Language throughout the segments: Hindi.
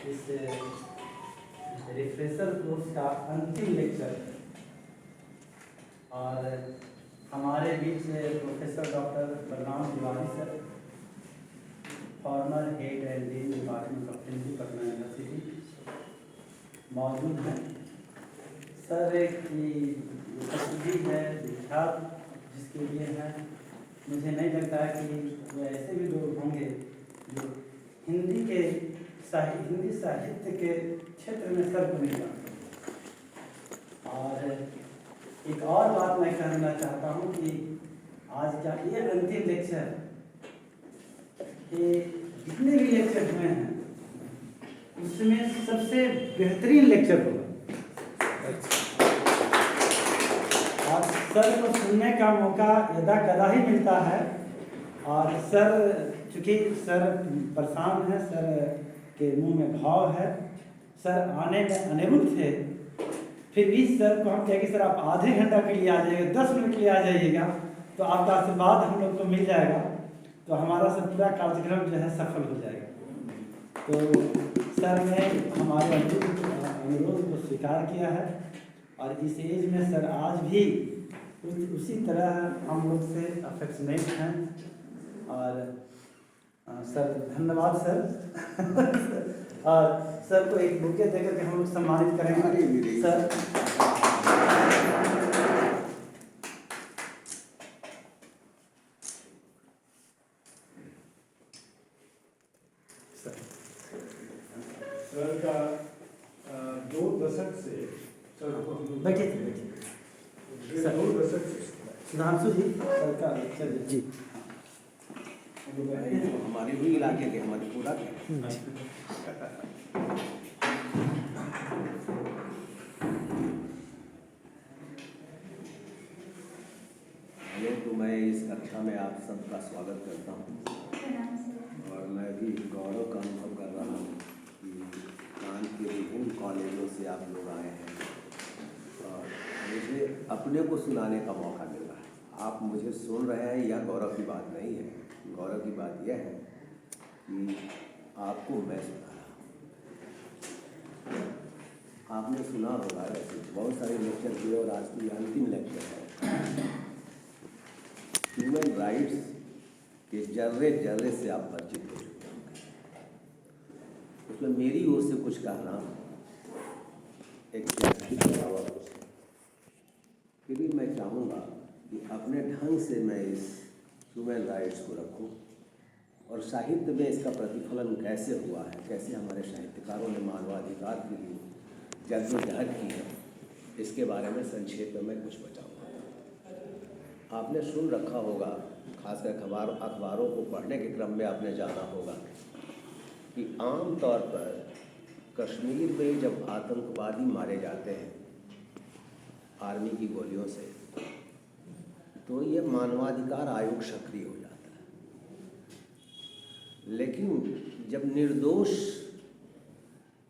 इस रिफ्रेशर कोर्स का अंतिम लेक्चर है और हमारे बीच professor doctor Balram Tiwari sir, former head and dean department of Hindi Patna university मौजूद हैं। सर की उपस्थिति है विख्यात जिसके लिए है, मुझे नहीं लगता है कि वो ऐसे भी लोग होंगे जो हिंदी साहित्य के क्षेत्र में सर को नहीं जानते। और एक और बात मैं कहना चाहता हूँ कि आज का ये अंतिम लेक्चर के जितने भी लेक्चर हुए हैं उसमें सबसे बेहतरीन लेक्चर होगा और सर को सुनने का मौका यदा कदा ही मिलता है। और सर चूँकि सर परेशान हैं, सर के मुंह में भाव है, सर आने में अनिरुद्ध थे, फिर भी सर को हम कहें कि सर आप आधे घंटा के लिए आ जाइएगा, 10 मिनट के लिए आ जाइएगा तो आपका आशीर्वाद हम लोग को मिल जाएगा, तो हमारा सब पूरा कार्यक्रम जो है सफल हो जाएगा। तो सर ने हमारे अनुरोध को स्वीकार किया है और इस एज में सर आज भी उसी तरह हम लोग से अफेक्शनेट हैं। और सर धन्यवाद सर। और सर को एक बुके देकर के हम लोग सम्मानित करेंगे सर। सर का 2 दशक से बैठिए सर 2 दशक से सुधांशु जी सर का लेक्चर जी हमारे भी इलाके के हमारे पूरा के तो मैं इस कक्षा में आप सबका स्वागत करता हूँ और मैं भी गौरव का अनुभव कर रहा हूँ कि कान के विभिन्न कॉलेजों से आप लोग आए हैं और मुझे अपने को सुनाने का मौका मिल रहा है। आप मुझे सुन रहे हैं, यह गौरव की बात नहीं है। गौरव की बात यह है कि आपको मैं सुना रहा हूँ। आपने सुना होगा वैसे बहुत सारे लेक्चर किए और आज की अंतिम लेक्चर है। ह्यूमन राइट्स के जर्रे जर्रे से आप परिचित हो चुके होंगे। उसमें मेरी ओर से कुछ कहना एक फिर भी मैं चाहूँगा कि अपने ढंग से मैं इस ह्यूमन राइट्स को रखूं और साहित्य में इसका प्रतिफलन कैसे हुआ है, कैसे हमारे साहित्यकारों ने मानवाधिकार के लिए जद्दोजहद की है, इसके बारे में संक्षेप में मैं कुछ बताऊंगा। आपने सुन रखा होगा, खासकर अखबारों को पढ़ने के क्रम में आपने जाना होगा कि आम तौर पर कश्मीर में जब आतंकवादी मारे जाते हैं आर्मी की गोलियों से, तो ये मानवाधिकार आयोग सक्रिय हो जाता है। लेकिन जब निर्दोष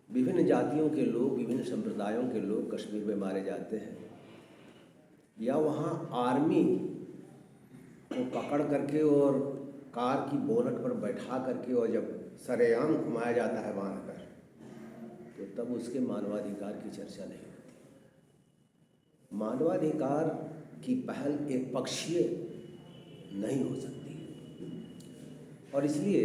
विभिन्न जातियों के लोग, विभिन्न संप्रदायों के लोग कश्मीर में मारे जाते हैं या वहाँ आर्मी को पकड़ करके और कार की बोनट पर बैठा करके और जब सरेआम घुमाया जाता है बांध कर, तो तब उसके मानवाधिकार की चर्चा नहीं होती। मानवाधिकार की पहल एक पक्षीय नहीं हो सकती और इसलिए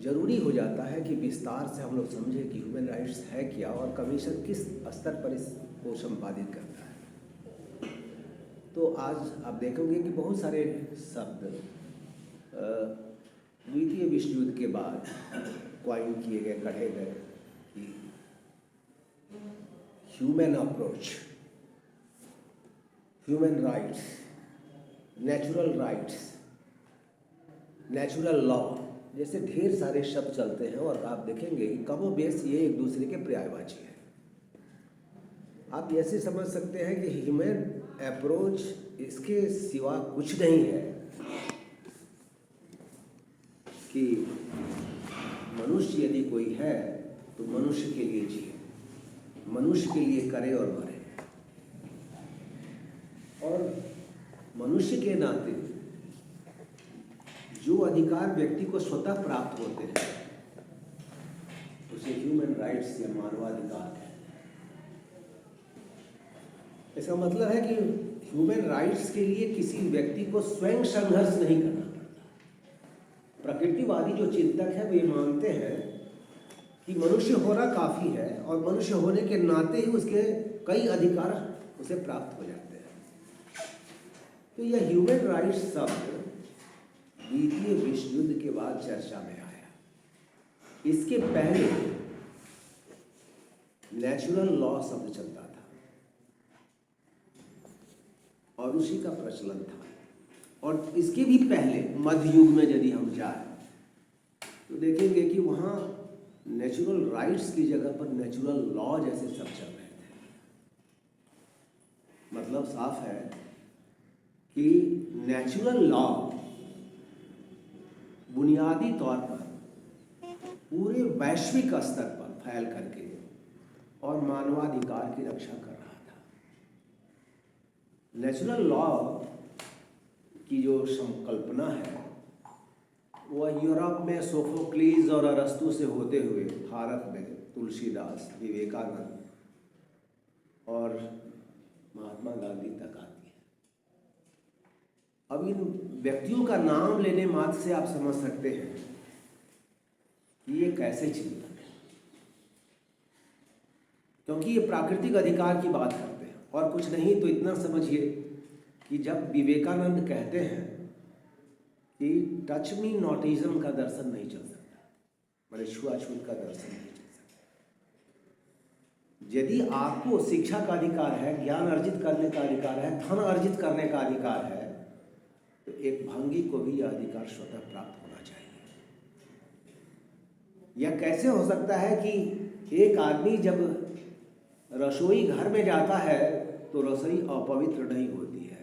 ज़रूरी हो जाता है कि विस्तार से हम लोग समझें कि ह्यूमन राइट्स है क्या और कमीशन किस स्तर पर इसको संपादित करता है। तो आज आप देखेंगे कि बहुत सारे शब्द द्वितीय विश्व युद्ध के बाद क्वाइन किए गए, कढ़े गए कि human approach, human rights, natural law जैसे ढेर सारे शब्द चलते हैं और आप देखेंगे कि कमोबेश ये एक दूसरे के पर्यायवाची है। आप ऐसे समझ सकते हैं कि ह्यूमन अप्रोच इसके सिवा कुछ नहीं है कि मनुष्य यदि कोई है तो मनुष्य के लिए जिए, मनुष्य के लिए करे और मरे। और मनुष्य के नाते जो अधिकार व्यक्ति को स्वतः प्राप्त होते हैं उसे ह्यूमन राइट्स या मानवाधिकार कहते हैं। इसका मतलब है कि ह्यूमन राइट्स के लिए किसी व्यक्ति को स्वयं संघर्ष नहीं करना पड़ता। प्रकृतिवादी जो चिंतक है वे मानते हैं कि मनुष्य होना काफ़ी है और मनुष्य होने के नाते ही उसके कई अधिकार उसे प्राप्त हो जाते हैं। तो यह ह्यूमन राइट्स शब्द द्वितीय विश्व युद्ध के बाद चर्चा में आया। इसके पहले नेचुरल लॉ शब्द चलता था और उसी का प्रचलन था। और इसके भी पहले मध्य युग में यदि हम जाए तो देखेंगे कि वहाँ नेचुरल राइट्स की जगह पर नेचुरल लॉ जैसे शब्द चल रहे थे। मतलब साफ है कि नेचुरल लॉ बुनियादी तौर पर पूरे वैश्विक स्तर पर फैल करके और मानवाधिकार की रक्षा कर रहा था। नेचुरल लॉ की जो संकल्पना है वह यूरोप में सोफोक्लीज और अरस्तु से होते हुए भारत में तुलसीदास, विवेकानंद और महात्मा गांधी तक आती है। अब इन व्यक्तियों का नाम लेने मात्र से आप समझ सकते हैं कि ये कैसे चिंतक है, क्योंकि ये प्राकृतिक अधिकार की बात करते हैं। और कुछ नहीं तो इतना समझिए कि जब विवेकानंद कहते हैं कि टच मी नॉटिज्म का दर्शन नहीं चल सकता, मेरे छुआछूत का दर्शन नहीं चल सकता। यदि आपको शिक्षा का अधिकार है, ज्ञान अर्जित करने का अधिकार है, धन अर्जित करने का अधिकार है, तो एक भंगी को भी यह अधिकार स्वतः प्राप्त होना चाहिए। यह कैसे हो सकता है कि एक आदमी जब रसोई घर में जाता है तो रसोई अपवित्र नहीं होती है,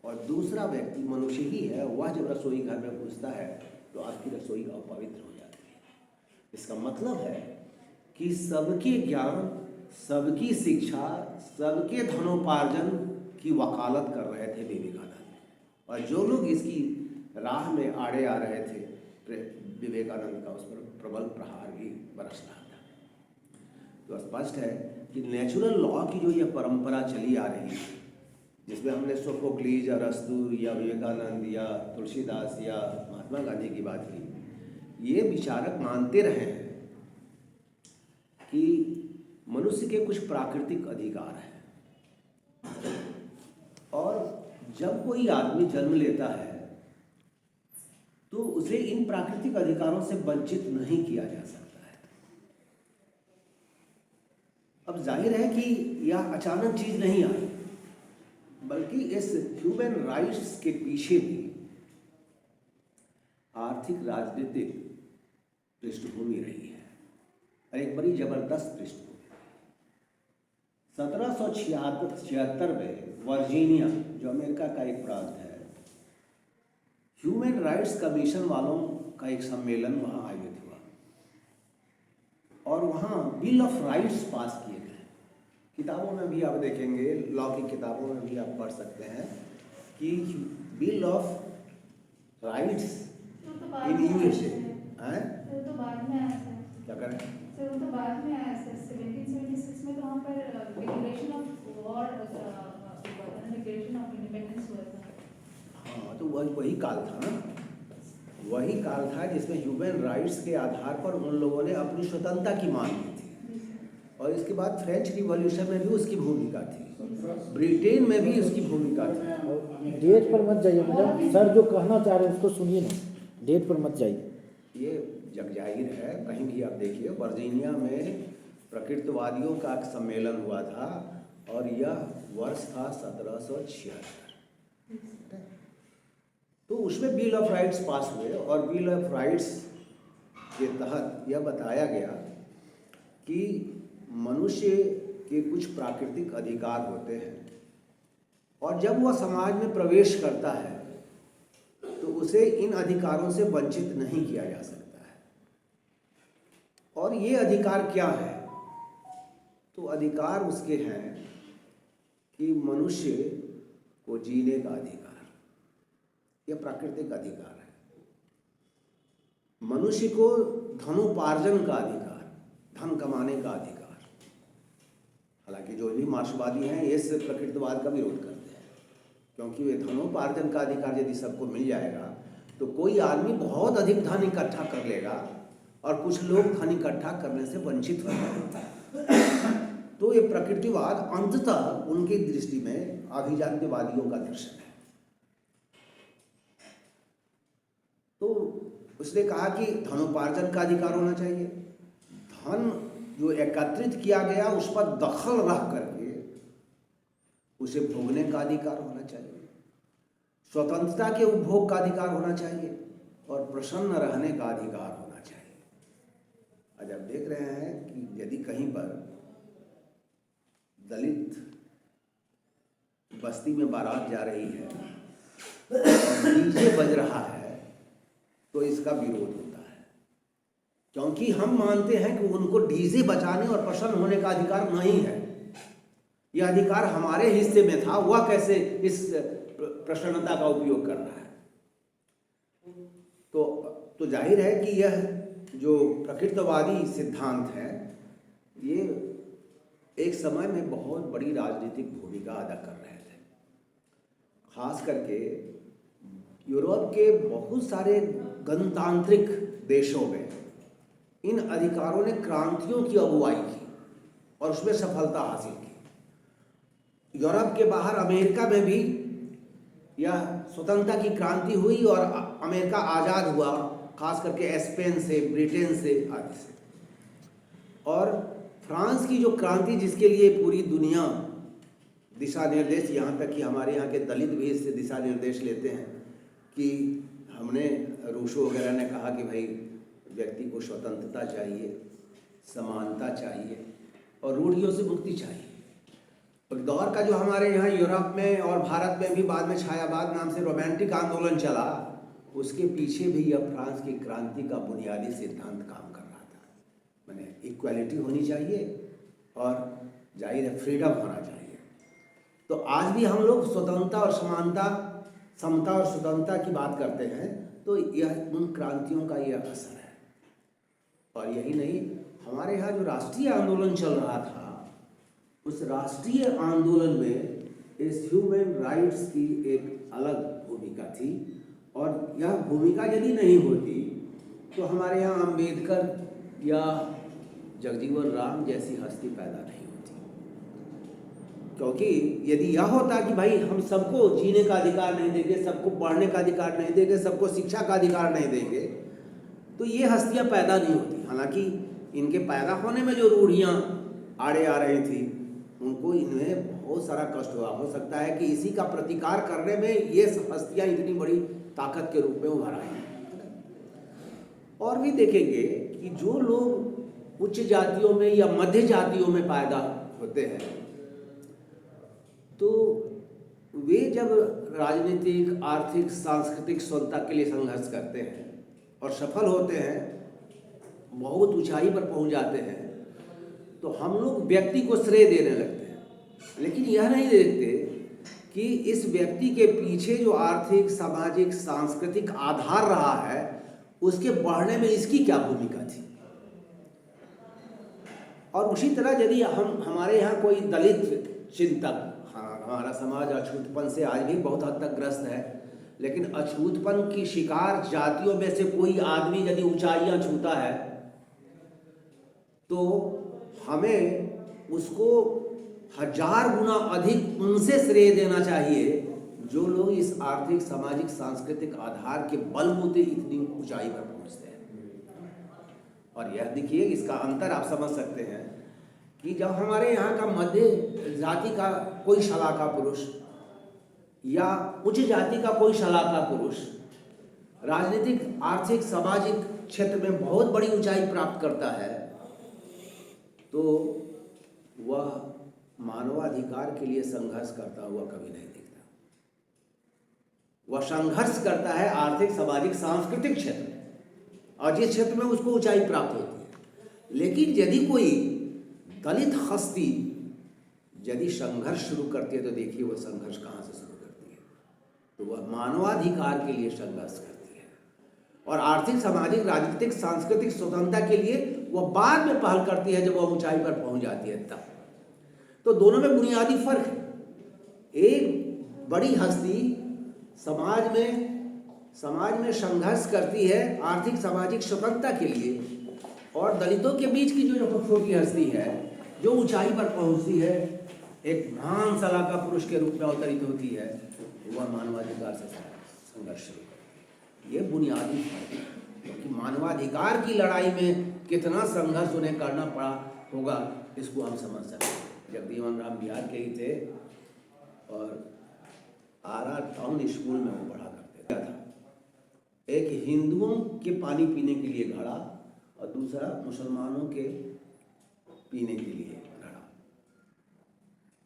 और दूसरा व्यक्ति मनुष्य ही है, वह जब रसोई घर में घुसता है तो आपकी रसोई अपवित्र हो जाती है। इसका मतलब है कि सबके ज्ञान, सबकी शिक्षा, सबके धनोपार्जन की वकालत कर रहे थे विवेकानंद, और जो लोग इसकी राह में आड़े आ रहे थे विवेकानंद का उस पर प्रबल प्रहार भी बरस रहा था। तो स्पष्ट है कि नेचुरल लॉ की जो यह परंपरा चली आ रही है, जिसमें हमने सोफोक्लीज या अरस्तु या विवेकानंद या तुलसीदास या महात्मा गांधी की बात की, ये विचारक मानते रहे हैं कि मनुष्य के कुछ प्राकृतिक अधिकार हैं, और जब कोई आदमी जन्म लेता है तो उसे इन प्राकृतिक अधिकारों से वंचित नहीं किया जा सकता है। अब जाहिर है कि यह अचानक चीज नहीं आई, बल्कि इस ह्यूमन राइट्स के पीछे भी आर्थिक राजनीतिक पृष्ठभूमि रही है, और एक बड़ी जबरदस्त पृष्ठभूमि। 1776 में वर्जीनिया, जो अमेरिका का एक प्रांत है, ह्यूमन राइट्स कमीशन वालों का एक सम्मेलन वहाँ आयोजित हुआ, और वहाँ बिल ऑफ राइट्स पास किए गए। किताबों में भी आप देखेंगे, लॉ की किताबों में भी आप पढ़ सकते हैं कि bill of rights in USA हैं। तो बाद में आया सर। क्या करें सर वो तो बाद में आया सर, 1776 में तो वहाँ पर declaration of war, declaration of independence हुआ था। हाँ, तो वही काल था ना, वही काल था जिसमें ह्यूमन राइट्स के आधार पर उन लोगों ने अपनी स्वतंत्रता की मांग की थी। और इसके बाद फ्रेंच रिवॉल्यूशन में भी उसकी भूमिका थी, ब्रिटेन में भी उसकी भूमिका थी। डेट पर मत जाइए मैडम, सर जो कहना चाह रहे हैं उसको सुनिए ना, डेट पर मत जाइए। ये जग जाहिर है, कहीं भी आप देखिए, वर्जीनिया में प्रकृतिवादियों का एक सम्मेलन हुआ था, और यह वर्ष था 1776। तो उसमें बिल ऑफ राइट्स पास हुए, और बिल ऑफ राइट्स के तहत यह बताया गया कि मनुष्य के कुछ प्राकृतिक अधिकार होते हैं, और जब वह समाज में प्रवेश करता है तो उसे इन अधिकारों से वंचित नहीं किया जा सकता है। और ये अधिकार क्या है? तो अधिकार उसके हैं कि मनुष्य को जीने का अधिकार, यह प्राकृतिक अधिकार है। मनुष्य को धनोपार्जन का अधिकार, धन कमाने का अधिकार। हालांकि जो भी मार्क्सवादी हैं ये इस प्रकृतिवाद का विरोध करते हैं, क्योंकि वे धनोपार्जन का अधिकार यदि सबको मिल जाएगा तो कोई आदमी बहुत अधिक धन इकट्ठा कर लेगा और कुछ लोग धन इकट्ठा करने से वंचित हो जाएंगे। तो ये प्रकृतिवाद अंततः उनकी दृष्टि में अभिजात्यवादियों का दर्शन है। तो उसने कहा कि धनोपार्जन का अधिकार होना चाहिए, धन जो एकत्रित किया गया उस पर दखल रख करके उसे भोगने का अधिकार होना चाहिए, स्वतंत्रता के उपभोग का अधिकार होना चाहिए और प्रसन्न रहने का अधिकार होना चाहिए। आज आप देख रहे हैं कि यदि कहीं पर दलित बस्ती में बारात जा रही है और डीजे बज रहा है तो इसका विरोध होता है, क्योंकि हम मानते हैं कि उनको डीजे बजाने और प्रसन्न होने का अधिकार नहीं है। यह अधिकार हमारे हिस्से में था, वह कैसे इस प्रसन्नता का उपयोग कर रहा है। तो जाहिर है कि यह जो प्रकृतिवादी सिद्धांत है ये एक समय में बहुत बड़ी राजनीतिक भूमिका अदा कर रहे थे। खास करके यूरोप के बहुत सारे गणतांत्रिक देशों में इन अधिकारों ने क्रांतियों की अगुवाई की और उसमें सफलता हासिल की। यूरोप के बाहर अमेरिका में भी यह स्वतंत्रता की क्रांति हुई और अमेरिका आज़ाद हुआ, खास करके स्पेन से, ब्रिटेन से आदि से। और फ्रांस की जो क्रांति जिसके लिए पूरी दुनिया दिशा निर्देश, यहाँ तक कि हमारे यहाँ के दलित भी इससे दिशा निर्देश लेते हैं कि हमने रूसो वगैरह ने कहा कि भाई व्यक्ति को स्वतंत्रता चाहिए, समानता चाहिए और रूढ़ियों से मुक्ति चाहिए। और दौर का जो हमारे यहाँ यूरोप में और भारत में भी बाद में छायावाद नाम से रोमांटिक आंदोलन चला, उसके पीछे भी यह फ्रांस की क्रांति का बुनियादी सिद्धांत काम कर रहा था। माने इक्वालिटी होनी चाहिए और जाहिर है फ्रीडम होना चाहिए। तो आज भी हम लोग स्वतंत्रता और समानता, समता और स्वतंत्रता की बात करते हैं, तो यह उन क्रांतियों का यह असर है। और यही नहीं, हमारे यहाँ जो राष्ट्रीय आंदोलन चल रहा था, उस राष्ट्रीय आंदोलन में इस ह्यूमन राइट्स की एक अलग भूमिका थी और यह भूमिका यदि नहीं होती तो हमारे यहाँ अम्बेडकर या जगजीवन राम जैसी हस्ती पैदा नहीं होती। क्योंकि यदि यह होता कि भाई हम सबको जीने का अधिकार नहीं देंगे, सबको पढ़ने का अधिकार नहीं देंगे, सबको शिक्षा का अधिकार नहीं देंगे, तो ये हस्तियाँ पैदा नहीं होती। हालांकि इनके पैदा होने में जो रूढ़ियाँ आड़े आ रही थी उनको इन्हें बहुत सारा कष्ट हुआ। हो सकता है कि इसी का प्रतिकार करने में ये हस्तियाँ इतनी बड़ी ताकत के रूप में उभर आई। और भी देखेंगे कि जो लोग उच्च जातियों में या मध्य जातियों में पैदा होते हैं तो वे जब राजनीतिक, आर्थिक, सांस्कृतिक स्वतंत्रता के लिए संघर्ष करते हैं और सफल होते हैं, बहुत ऊंचाई पर पहुंच जाते हैं, तो हम लोग व्यक्ति को श्रेय देने लगते हैं, लेकिन यह नहीं देखते कि इस व्यक्ति के पीछे जो आर्थिक, सामाजिक, सांस्कृतिक आधार रहा है उसके बढ़ने में इसकी क्या भूमिका थी। और उसी तरह यदि हमारे यहाँ कोई दलित चिंतक, हमारा समाज अछूतपन से आज भी बहुत हद तक ग्रस्त है, लेकिन अछूतपन की शिकार जातियों में से कोई आदमी यदि ऊंचाइयां छूता है तो हमें उसको 1000 गुना अधिक उनसे श्रेय देना चाहिए जो लोग इस आर्थिक, सामाजिक, सांस्कृतिक आधार के बलबूते इतनी ऊंचाई पर पहुंचते हैं। और यह देखिए, इसका अंतर आप समझ सकते हैं कि जब हमारे यहाँ का मध्य जाति का कोई शलाका पुरुष या उच्च जाति का कोई शलाका पुरुष राजनीतिक, आर्थिक, सामाजिक क्षेत्र में बहुत बड़ी ऊंचाई प्राप्त करता है, तो वह मानवाधिकार के लिए संघर्ष करता हुआ कभी नहीं दिखता। वह संघर्ष करता है आर्थिक, सामाजिक, सांस्कृतिक क्षेत्र में, और जिस क्षेत्र में उसको ऊंचाई प्राप्त होती है। लेकिन यदि कोई दलित हस्ती यदि संघर्ष शुरू करती है तो देखिए वह संघर्ष कहाँ से शुरू करती है, तो वह मानवाधिकार के लिए संघर्ष करती है। और आर्थिक, सामाजिक, राजनीतिक, सांस्कृतिक स्वतंत्रता के लिए वह बाद में पहल करती है जब वह ऊंचाई पर पहुंच जाती है तब। तो दोनों में बुनियादी फर्क है। एक बड़ी हस्ती समाज में संघर्ष करती है आर्थिक, सामाजिक स्वतंत्रता के लिए, और दलितों के बीच की जो छोटी हस्ती है जो ऊंचाई पर पहुंचती है, एक महान सलाहकार पुरुष के रूप में अवतरित होती है, वह मानवाधिकार से संघर्ष शुरू करती है। ये बुनियादी फर्क है, क्योंकि मानवाधिकार की लड़ाई में कितना संघर्ष उन्हें करना पड़ा होगा इसको हम समझ सकते हैं। जगजीवन राम बिहार के ही थे और आरा टाउन स्कूल में वो पढ़ा करते था। एक हिंदुओं के पानी पीने के लिए घड़ा और दूसरा मुसलमानों के पीने के लिए घड़ा।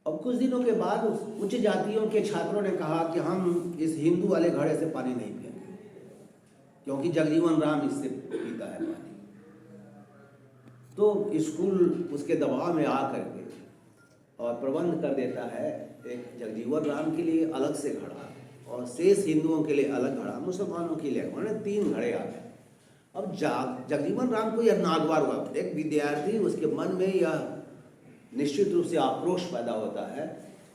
अब कुछ दिनों के बाद उच्च जातियों के छात्रों ने कहा कि हम इस हिंदू वाले घड़े से पानी नहीं पिएंगे, क्योंकि जगजीवन राम इससे पीता है पानी। तो स्कूल उसके दबाव में आ करके और प्रबंध कर देता है एक जगजीवन राम के लिए अलग से घड़ा और शेष हिंदुओं के लिए अलग घड़ा, मुसलमानों के लिए उन्होंने 3 घड़े आ गए। अब जगजीवन राम को यह नागवार हुआ। एक विद्यार्थी, उसके मन में यह निश्चित रूप से आक्रोश पैदा होता है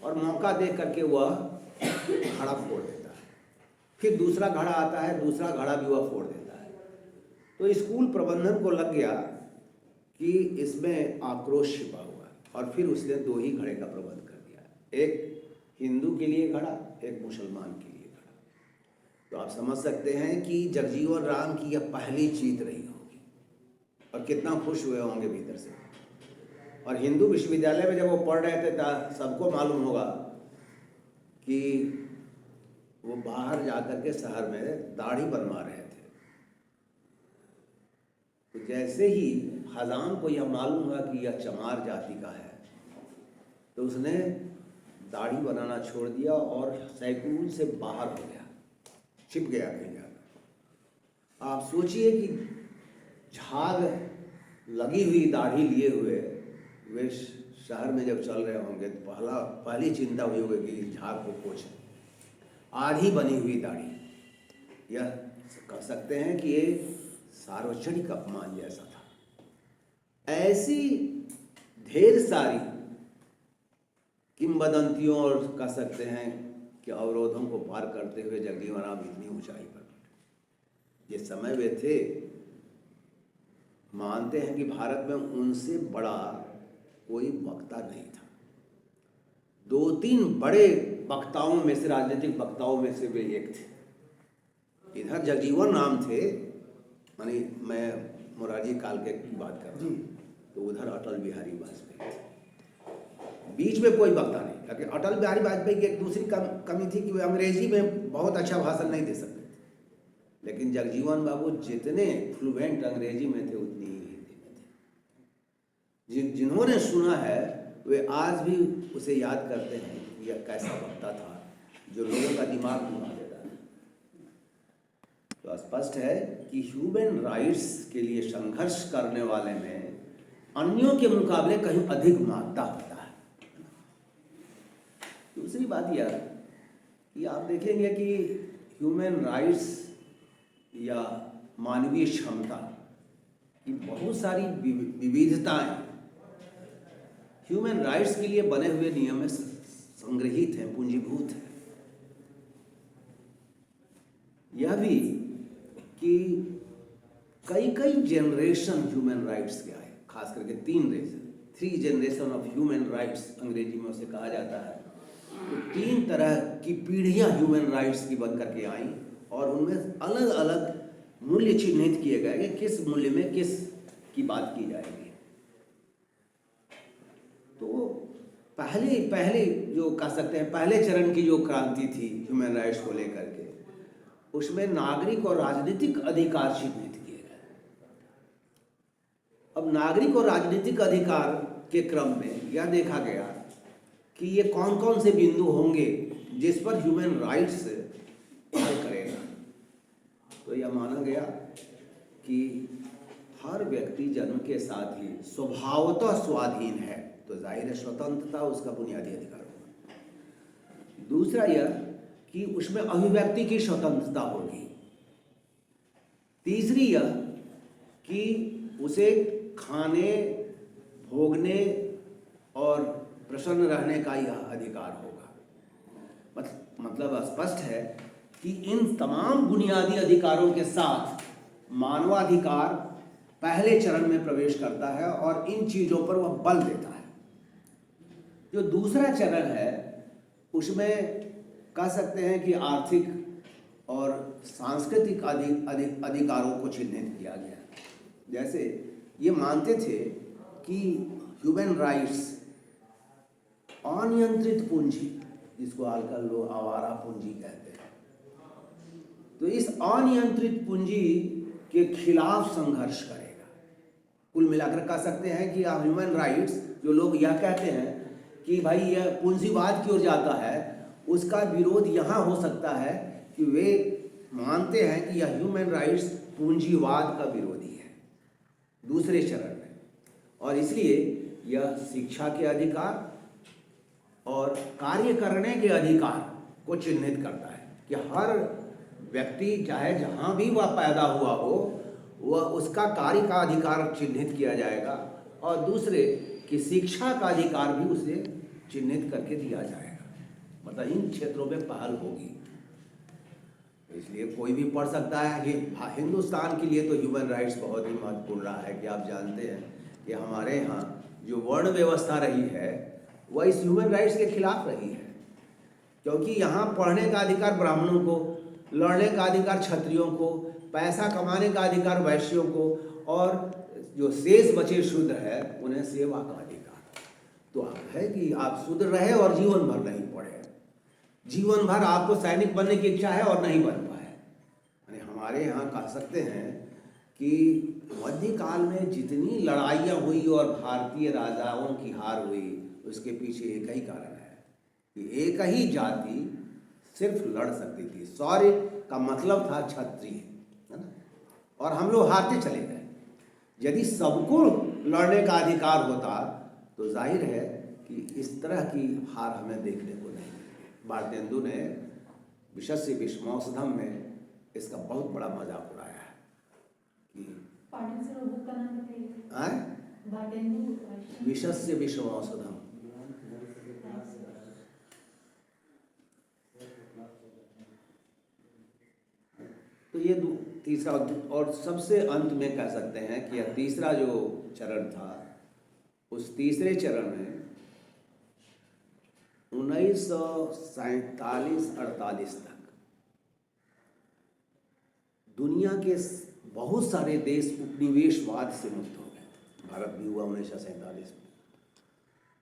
और मौका देख करके वह घड़ा फोड़ देता है। फिर दूसरा घड़ा आता है, दूसरा घड़ा भी वह फोड़ देता है। तो स्कूल प्रबंधन को लग गया कि इसमें आक्रोश छिपा हुआ है, और फिर उसने 2 ही घड़े का प्रबंध कर दिया, एक हिंदू के लिए घड़ा, एक मुसलमान के लिए घड़ा। तो आप समझ सकते हैं कि जगजीवन राम की यह पहली जीत रही होगी और कितना खुश हुए होंगे भीतर से। और हिंदू विश्वविद्यालय में जब वो पढ़ रहे थे तो सबको मालूम होगा कि वो बाहर जाकर के शहर में दाढ़ी बनवा रहे थे। तो जैसे ही हजाम को यह मालूम हुआ कि यह चमार जाति का है, तो उसने दाढ़ी बनाना छोड़ दिया और स्कूल से बाहर हो गया, छिप गया कहीं जाकर। आप सोचिए कि झाग लगी हुई दाढ़ी लिए हुए वे शहर में जब चल रहे होंगे तो पहली चिंता हुई होगी कि झाग को पोछे। आधी बनी हुई दाढ़ी, यह कह सकते हैं कि ये सार्वजनिक अपमान जैसा था। ऐसी ढेर सारी किंवदंतियों और कह सकते हैं कि अवरोधों को पार करते हुए जगजीवन राम इतनी ऊंचाई पर बैठे। जिस समय वे थे, मानते हैं कि भारत में उनसे बड़ा कोई वक्ता नहीं था। 2-3 बड़े वक्ताओं में से, राजनीतिक वक्ताओं में से वे एक थे। इधर जगजीवन राम थे, मानी मैं मोरारजी काल के की बात कर रहा हूँ, तो उधर अटल बिहारी वाजपेयी थे। बीच में कोई वक्ता नहीं, क्योंकि अटल बिहारी वाजपेयी की एक दूसरी कमी थी कि वे अंग्रेजी में बहुत अच्छा भाषण नहीं दे सकते थे, लेकिन जगजीवन बाबू जितने फ्लुएंट अंग्रेजी में थे उतनी ही हिंदी में थे। जिन्होंने सुना है वे आज भी उसे याद करते हैं कि यह कैसा वक्ता था जो लोगों का दिमाग घुमा देता है। तो स्पष्ट है कि ह्यूमन राइट्स के लिए संघर्ष करने वाले में अन्यों के मुकाबले कहीं अधिक महत्ता होता है। दूसरी बात यह कि आप देखेंगे कि ह्यूमन राइट्स या मानवीय क्षमता की बहुत सारी विविधताएं ह्यूमन राइट्स के लिए बने हुए नियम में संग्रहित हैं, पूंजीभूत हैं। यह भी कि कई जनरेशन ह्यूमन राइट्स के आए, खास करके 3 जनरेशन ऑफ ह्यूमन राइट्स अंग्रेजी में उसे कहा जाता है। तो 3 तरह की पीढ़ियां ह्यूमन राइट्स की बन करके आई और उनमें अलग अलग मूल्य चिन्हित किए गए कि किस मूल्य में किस की बात की जाएगी। तो पहले जो कह सकते हैं पहले चरण की जो क्रांति थी ह्यूमन राइट्स को लेकर के, उसमें नागरिक और राजनीतिक अधिकार चिन्हित किए गए। अब नागरिक और राजनीतिक अधिकार के क्रम में यह देखा गया कि ये कौन कौन से बिंदु होंगे जिस पर ह्यूमन राइट्स पहल करेगा। तो यह माना गया कि हर व्यक्ति जन्म के साथ ही स्वभावतः स्वाधीन है, तो जाहिर है स्वतंत्रता उसका बुनियादी अधिकार होगा। दूसरा यह कि उसमें अभिव्यक्ति की स्वतंत्रता होगी, तीसरी यह कि उसे खाने, भोगने और प्रसन्न रहने का यह अधिकार होगा। मतलब स्पष्ट है कि इन तमाम बुनियादी अधिकारों के साथ मानवाधिकार पहले चरण में प्रवेश करता है और इन चीज़ों पर वह बल देता है। जो दूसरा चरण है उसमें कह सकते हैं कि आर्थिक और सांस्कृतिक अधिकारों को चिन्हित किया गया। जैसे ये मानते थे कि ह्यूमन राइट्स अनियंत्रित पूंजी, जिसको आजकल लोग आवारा पूंजी कहते हैं, तो इस अनियंत्रित पूंजी के खिलाफ संघर्ष करेगा। कुल मिलाकर कह सकते हैं कि ह्यूमन राइट्स, जो लोग यह कहते हैं कि भाई यह पूंजीवाद की ओर जाता है, उसका विरोध यहाँ हो सकता है कि वे मानते हैं कि यह ह्यूमन राइट्स पूंजीवाद का विरोधी है दूसरे चरण में, और इसलिए यह शिक्षा के अधिकार और कार्य करने के अधिकार को चिन्हित करता है कि हर व्यक्ति चाहे जहाँ भी वह पैदा हुआ हो वह उसका कार्य का अधिकार चिन्हित किया जाएगा, और दूसरे कि शिक्षा का अधिकार भी उसे चिन्हित करके दिया जाएगा। मतलब इन क्षेत्रों में पहल होगी। इसलिए कोई भी पढ़ सकता है कि हिंदुस्तान के लिए तो ह्यूमन राइट्स बहुत ही महत्वपूर्ण रहा है कि आप जानते हैं कि हमारे यहाँ जो वर्ण व्यवस्था रही है वह इस ह्यूमन राइट्स के खिलाफ रही है, क्योंकि यहाँ पढ़ने का अधिकार ब्राह्मणों को, लड़ने का अधिकार क्षत्रियों को, पैसा कमाने का अधिकार वैश्यों को, और जो शेष बचे शूद्र है उन्हें सेवा का अधिकार। तो आप है कि आप शूद्र रहे और जीवन भर नहीं पढ़े, जीवन भर आपको सैनिक बनने की इच्छा है और नहीं बन पाए। यानी हमारे यहाँ कह सकते हैं कि मध्यकाल में जितनी लड़ाइयाँ हुई और भारतीय राजाओं की हार हुई, उसके पीछे एक ही कारण है कि एक ही जाति सिर्फ लड़ सकती थी। शौर्य का मतलब था क्षत्रिय, है ना, और हम लोग हारते चले गए। यदि सबको लड़ने का अधिकार होता तो जाहिर है कि इस तरह की हार हमें देखने को नहीं मिलेगी। भारतेंदु ने विशस्य विषमौषधम में इसका बहुत बड़ा मजाक उड़ाया है कि विशस्य विषमौषधम। तो ये तीसरा, और सबसे अंत में कह सकते हैं कि यह तीसरा जो चरण था, उस तीसरे चरण में 1947-48 तक दुनिया के बहुत सारे देश उपनिवेशवाद से मुक्त हो गए। भारत भी हुआ 1947 में।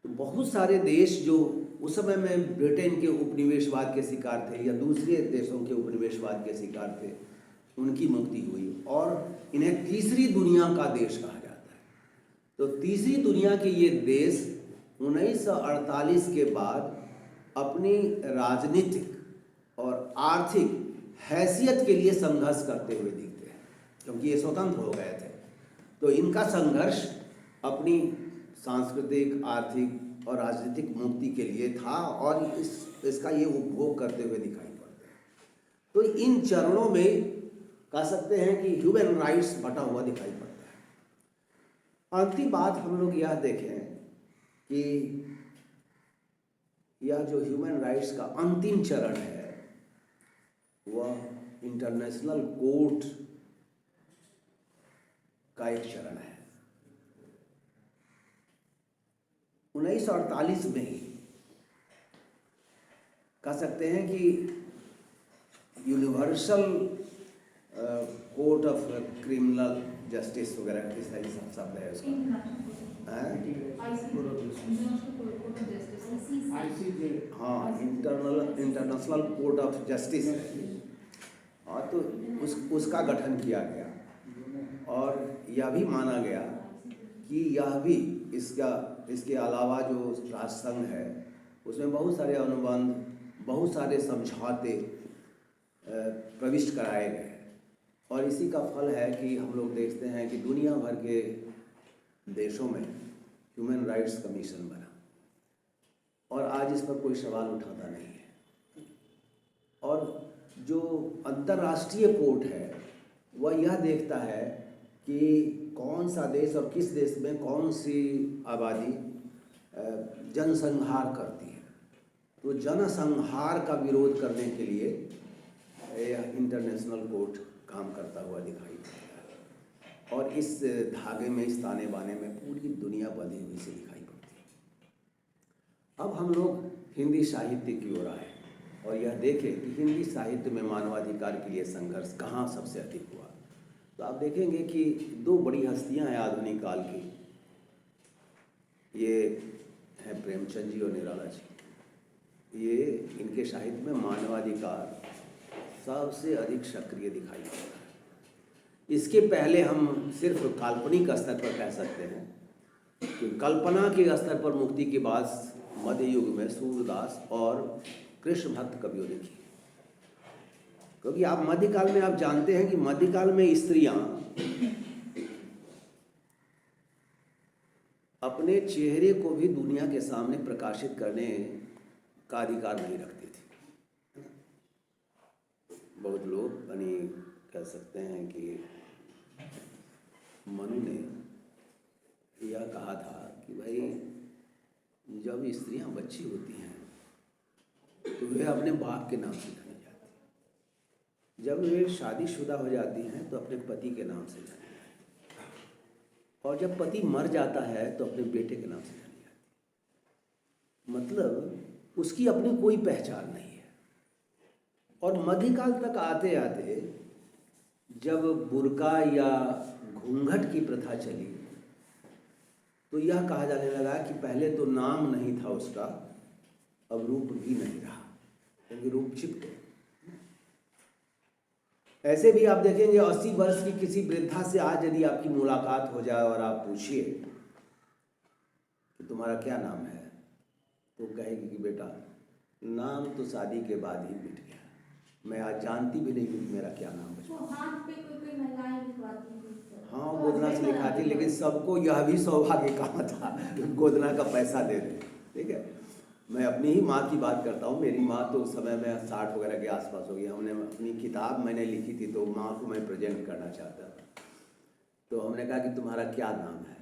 तो बहुत सारे देश जो उस समय में ब्रिटेन के उपनिवेशवाद के शिकार थे या दूसरे देशों के उपनिवेशवाद के शिकार थे, उनकी मुक्ति हुई और इन्हें तीसरी दुनिया का देश कहा जाता है। तो तीसरी दुनिया के ये देश 1948 के बाद अपनी राजनीतिक और आर्थिक हैसियत के लिए संघर्ष करते हुए दिखते हैं, क्योंकि ये स्वतंत्र हो गए थे। तो इनका संघर्ष अपनी सांस्कृतिक, आर्थिक और राजनीतिक मुक्ति के लिए था और इसका ये उपभोग करते हुए दिखाई पड़ते हैं। तो इन चरणों में कह सकते हैं कि ह्यूमन राइट्स बटा हुआ दिखाई पड़ता है। अंतिम बात हम लोग यह देखें कि यह जो ह्यूमन राइट्स का अंतिम चरण है वह इंटरनेशनल कोर्ट का एक चरण है। 1948 में ही कह सकते हैं कि universal court of criminal justice वगैरह इस तरह का शब्द है उसका, हाँ, इंटरनेशनल कोर्ट ऑफ जस्टिस है। हाँ, तो उसका गठन किया गया और यह भी माना गया कि यह भी इसके अलावा जो राष्ट्रसंघ है उसमें बहुत सारे अनुबंध, बहुत सारे समझौते प्रविष्ट कराए गए और इसी का फल है कि हम लोग देखते हैं कि दुनिया भर के देशों में ह्यूमन राइट्स कमीशन बना और आज इस पर कोई सवाल उठाता नहीं है। और जो अंतर्राष्ट्रीय कोर्ट है वह यह देखता है कि कौन सा देश और किस देश में कौन सी आबादी जनसंहार करती है। तो जनसंहार का विरोध करने के लिए यह इंटरनेशनल कोर्ट काम करता हुआ दिखाई देता है और इस धागे में, इस ताने बाने में पूरी दुनिया बंधी हुई से दिखाई पड़ती है। अब हम लोग हिंदी साहित्य की ओर आए और यह देखें कि हिंदी साहित्य में मानवाधिकार के लिए संघर्ष कहाँ सबसे अधिक हुआ। तो आप देखेंगे कि दो बड़ी हस्तियां हैं आधुनिक काल की, ये हैं प्रेमचंद जी और निराला जी। ये इनके साहित्य में मानवाधिकार सबसे अधिक सक्रिय दिखाई देता है। इसके पहले हम सिर्फ काल्पनिक स्तर पर कह सकते हैं कि कल्पना के स्तर पर मुक्ति के बाद मध्य युग में सूरदास और कृष्ण भक्त कवियों ने की। क्योंकि आप मध्यकाल में आप जानते हैं कि मध्यकाल में स्त्रियां अपने चेहरे को भी दुनिया के सामने प्रकाशित करने का अधिकार नहीं रखती थी। बहुत लोग यानी कह सकते हैं कि मनु ने यह कहा था कि भाई जब स्त्रियां बच्ची होती हैं तो वे अपने बाप के नाम से जानी जाती हैं, जब वे शादीशुदा हो जाती हैं तो अपने पति के नाम से जानी जाती हैं, और जब पति मर जाता है तो अपने बेटे के नाम से जानी जाती है। मतलब उसकी अपनी कोई पहचान नहीं है। और मध्यकाल तक आते आते जब बुर्का या घूंघट की प्रथा चली तो यह कहा जाने लगा कि पहले तो नाम नहीं था उसका, अब रूप भी नहीं रहा, क्योंकि रूप छिप गए। ऐसे भी आप देखेंगे 80 वर्ष की किसी वृद्धा से आज यदि आपकी मुलाकात हो जाए और आप पूछिए कि तुम्हारा क्या नाम है, तो कहेगी कि बेटा नाम तो शादी के बाद ही मिट गया, मैं आज जानती भी नहीं कि मेरा क्या नाम है। हाथ पे कोई महिलाएं लिखवाती हैं। हाँ, गोदना से लिखाती, लेकिन सबको यह भी सौभाग्य कहा था गोदना का पैसा दे दे। ठीक है, मैं अपनी ही माँ की बात करता हूँ। मेरी माँ तो उस समय में 60 वगैरह के आसपास हो गई। हमने अपनी किताब मैंने लिखी थी तो माँ को मैं प्रेजेंट करना चाहता था। तो हमने कहा कि तुम्हारा क्या नाम है,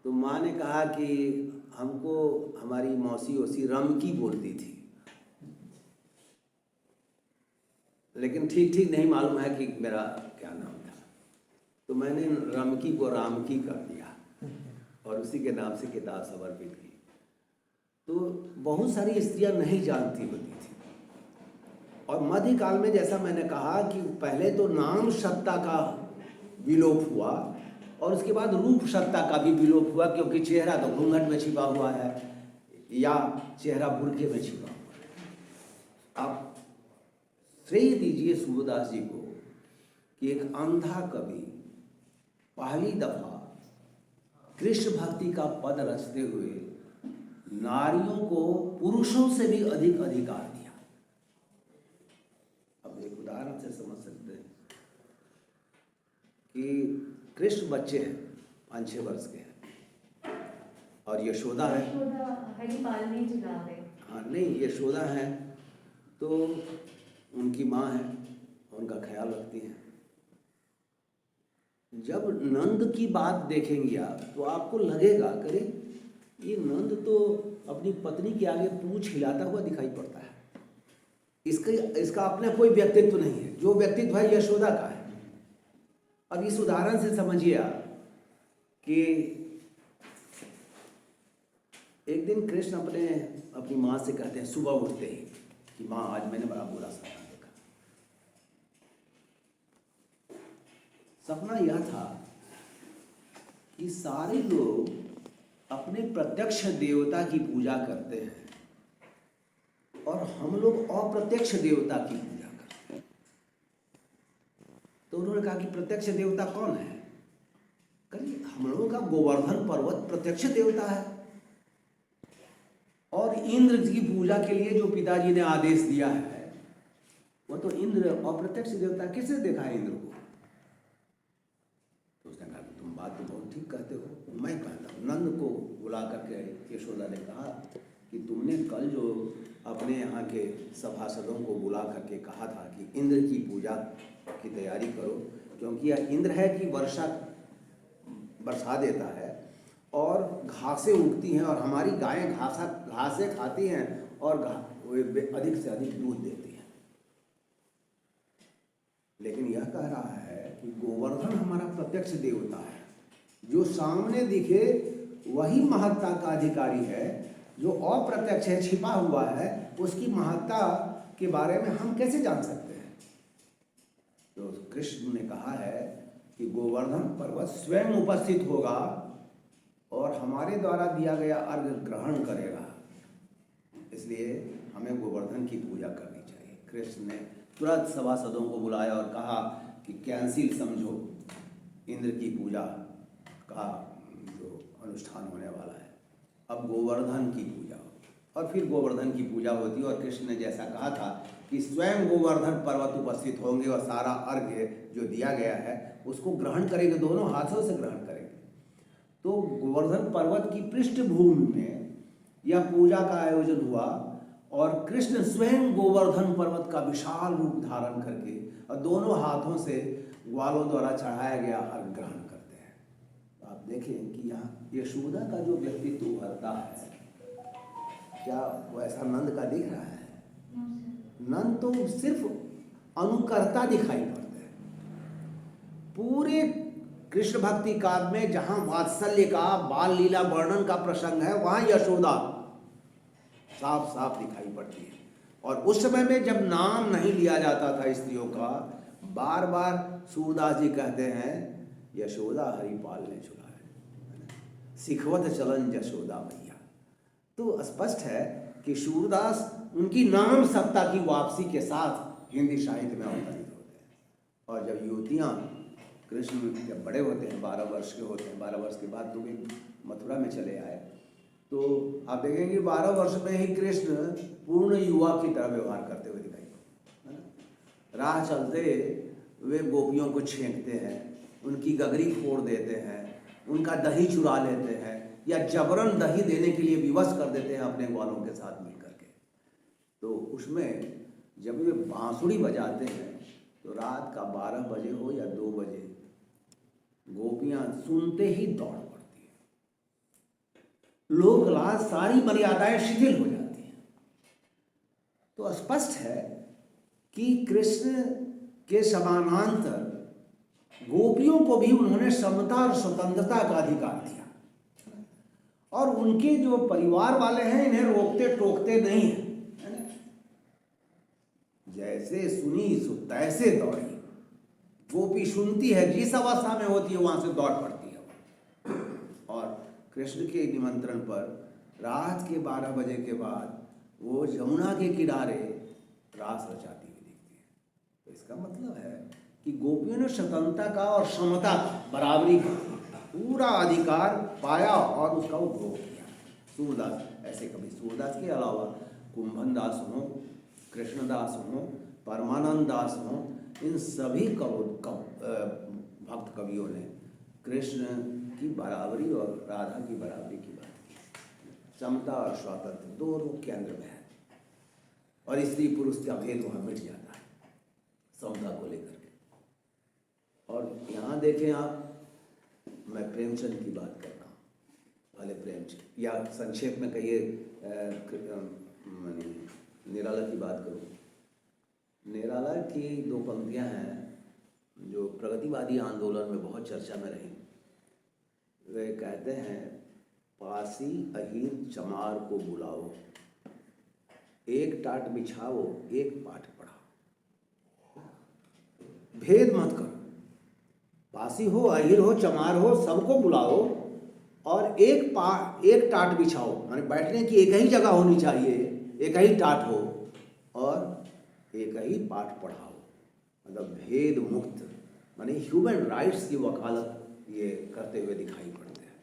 तो माँ ने कहा कि हमको हमारी मौसी ओसी रमकी बोलती थी, लेकिन ठीक ठीक नहीं मालूम है कि मेरा क्या नाम था। तो मैंने रमकी को रामकी कर दिया और उसी के नाम से किताब समर्पित की। तो बहुत सारी स्त्रियां नहीं जानती होती थी। और मध्यकाल में जैसा मैंने कहा कि पहले तो नाम सत्ता का विलोप हुआ और उसके बाद रूप सत्ता का भी विलोप हुआ, क्योंकि चेहरा तो घूंघट में छिपा हुआ है या चेहरा बुर्के में छिपा हुआ है। आप श्रेय दीजिए सूरदास जी को कि एक अंधा कवि पहली दफा कृष्ण भक्ति का पद रचते हुए नारियों को पुरुषों से भी अधिक अधिकार दिया। अब एक उदाहरण से समझ सकते हैं कि कृष्ण बच्चे हैं, 5-6 वर्ष के हैं, और यशोदा है। हाँ नहीं, यशोदा है तो उनकी माँ है, उनका ख्याल रखती हैं। जब नंद की बात देखेंगे आप तो आपको लगेगा करे ये नंद तो अपनी पत्नी के आगे पूंछ हिलाता हुआ दिखाई पड़ता है, इसका अपना कोई व्यक्तित्व नहीं है। जो व्यक्तित्व है यशोदा का है। अब इस उदाहरण से समझिए आप कि एक दिन कृष्ण अपनी माँ से कहते हैं सुबह उठते ही कि माँ आज मैंने बड़ा बुरा सपना देखा। सपना यह था कि सारे लोग अपने प्रत्यक्ष देवता की पूजा करते हैं और हम लोग अप्रत्यक्ष देवता की पूजा करते हैं। तो उन्होंने कहा कि प्रत्यक्ष देवता कौन है? कहिए हम लोगों का गोवर्धन पर्वत प्रत्यक्ष देवता है, और इंद्र की पूजा के लिए जो पिताजी ने आदेश दिया है वो तो इंद्र अप्रत्यक्ष देवता। किसने देखा है इंद्र को? तो उसने कहा कि तुम बात तो बहुत ठीक कहते हो, मैं कहता हूँ। नंद को बुला करके यशोदा ने कहा कि तुमने कल जो अपने यहाँ के सभासदों को बुला करके कहा था कि इंद्र की पूजा की तैयारी करो, क्योंकि यह इंद्र है कि बरसा देता है और घासें उगती हैं और हमारी गायें घासें खाती हैं और वे अधिक से अधिक दूध देती हैं। लेकिन यह कह रहा है कि गोवर्धन हमारा प्रत्यक्ष देवता है, जो सामने दिखे वही महत्ता का अधिकारी है, जो अप्रत्यक्ष है, छिपा हुआ है, उसकी महत्ता के बारे में हम कैसे जान सकते हैं। तो कृष्ण ने कहा है कि गोवर्धन पर्वत स्वयं उपस्थित होगा और हमारे द्वारा दिया गया अर्घ्य ग्रहण करेगा, इसलिए हमें गोवर्धन की पूजा करनी चाहिए। कृष्ण ने तुरंत सभासदों को बुलाया और कहा कि कैंसिल समझो इंद्र की पूजा का जो अनुष्ठान होने वाला है, अब गोवर्धन की पूजा हो। और फिर गोवर्धन की पूजा होती है और कृष्ण ने जैसा कहा था कि स्वयं गोवर्धन पर्वत उपस्थित होंगे और सारा अर्घ्य जो दिया गया है उसको ग्रहण करेंगे, दोनों हाथों से ग्रहण करेंगे। तो गोवर्धन पर्वत की पृष्ठभूमि में यह पूजा का आयोजन हुआ और कृष्ण स्वयं गोवर्धन पर्वत का विशाल रूप धारण करके और दोनों हाथों से ग्वालों द्वारा चढ़ाया गया अर्घ्य ग्रहण करते हैं। तो आप देखें कि यहाँ यशोदा का जो व्यक्तित्व उभरता है, क्या वैसा नंद का दिख रहा है? नंद तो सिर्फ अनुकर्ता दिखाई पड़ते हैं। पूरे कृष्ण भक्ति काव्य में जहां वात्सल्य का, बाल लीला वर्णन का प्रसंग है, वहां यशोदा साफ साफ दिखाई पड़ती है। और उस समय में जब नाम नहीं लिया जाता था स्त्रियों का, बार बार सूरदास जी कहते हैं यशोदा हरिपाल ने चुरा है, सिखवत चलन यशोदा मैया। तो स्पष्ट है कि सूरदास उनकी नाम सत्ता की वापसी के साथ हिंदी साहित्य में अवतरित होते हैं। और जब युवतियाँ, कृष्ण जब बड़े होते हैं, 12 वर्ष के होते हैं, 12 वर्ष के बाद तो वे मथुरा में चले आए, तो आप देखेंगे 12 वर्ष में ही कृष्ण पूर्ण युवा की तरह व्यवहार करते हुए दिखाई है ना। राह चलते वे गोपियों को छेंकते हैं, उनकी गगरी फोड़ देते हैं, उनका दही चुरा लेते हैं या जबरन दही देने के लिए विवश कर देते हैं अपने ग्वालों के साथ मिलकर के। तो उसमें जब वे बांसुरी बजाते हैं तो रात का 12 बजे हो या 2 बजे गोपियां सुनते ही दौड़ पड़ती हैं, लोक लाज सारी मर्यादाएं शिथिल हो जाती हैं। तो स्पष्ट है कि कृष्ण के समानांतर गोपियों को भी उन्होंने समता और स्वतंत्रता का अधिकार दिया और उनके जो परिवार वाले हैं इन्हें रोकते टोकते नहीं है ना? जैसे सुनी सो तैसे दौड़ी। गोपी सुनती है, जिस अवस्था में होती है वहां से दौड़ पड़ती है। और कृष्ण के निमंत्रण पर रात के 12 बजे के बाद वो यमुना के किनारे रास रचाती हुई दिखती है। तो इसका मतलब है कि गोपियों ने स्वतंत्रता का और समता का, बराबरी का पूरा अधिकार पाया और उसका उपभोग किया। सूरदास ऐसे, कभी सूरदास के अलावा कुंभन दास हों, कृष्णदास हों, परमानंद दास हों, इन सभी भक्त कवियों ने कृष्ण की बराबरी और राधा की बराबरी की बात की। समता और स्वातंत्र दोनों केंद्र में है और स्त्री पुरुष का भेद वहाँ मिट जाता है समता को लेकर के। और यहाँ देखें आप, मैं प्रेमचंद की बात कर रहा हूँ, भले प्रेमचंद, या संक्षेप में कहिए निराला की बात करूँ। निराला की 2 पंक्तियाँ हैं जो प्रगतिवादी आंदोलन में बहुत चर्चा में रही। वे कहते हैं, पासी अहीर चमार को बुलाओ, एक टाट बिछाओ, एक पाठ पढ़ाओ। भेद मत करो, पासी हो, अहीर हो, चमार हो, सबको बुलाओ और एक टाट बिछाओ, माने बैठने की एक ही जगह होनी चाहिए, एक ही टाट हो और एक ही पाठ पढ़ाओ। मतलब भेद मुक्त, माने ह्यूमन राइट्स की वकालत ये करते हुए दिखाई पड़ते हैं।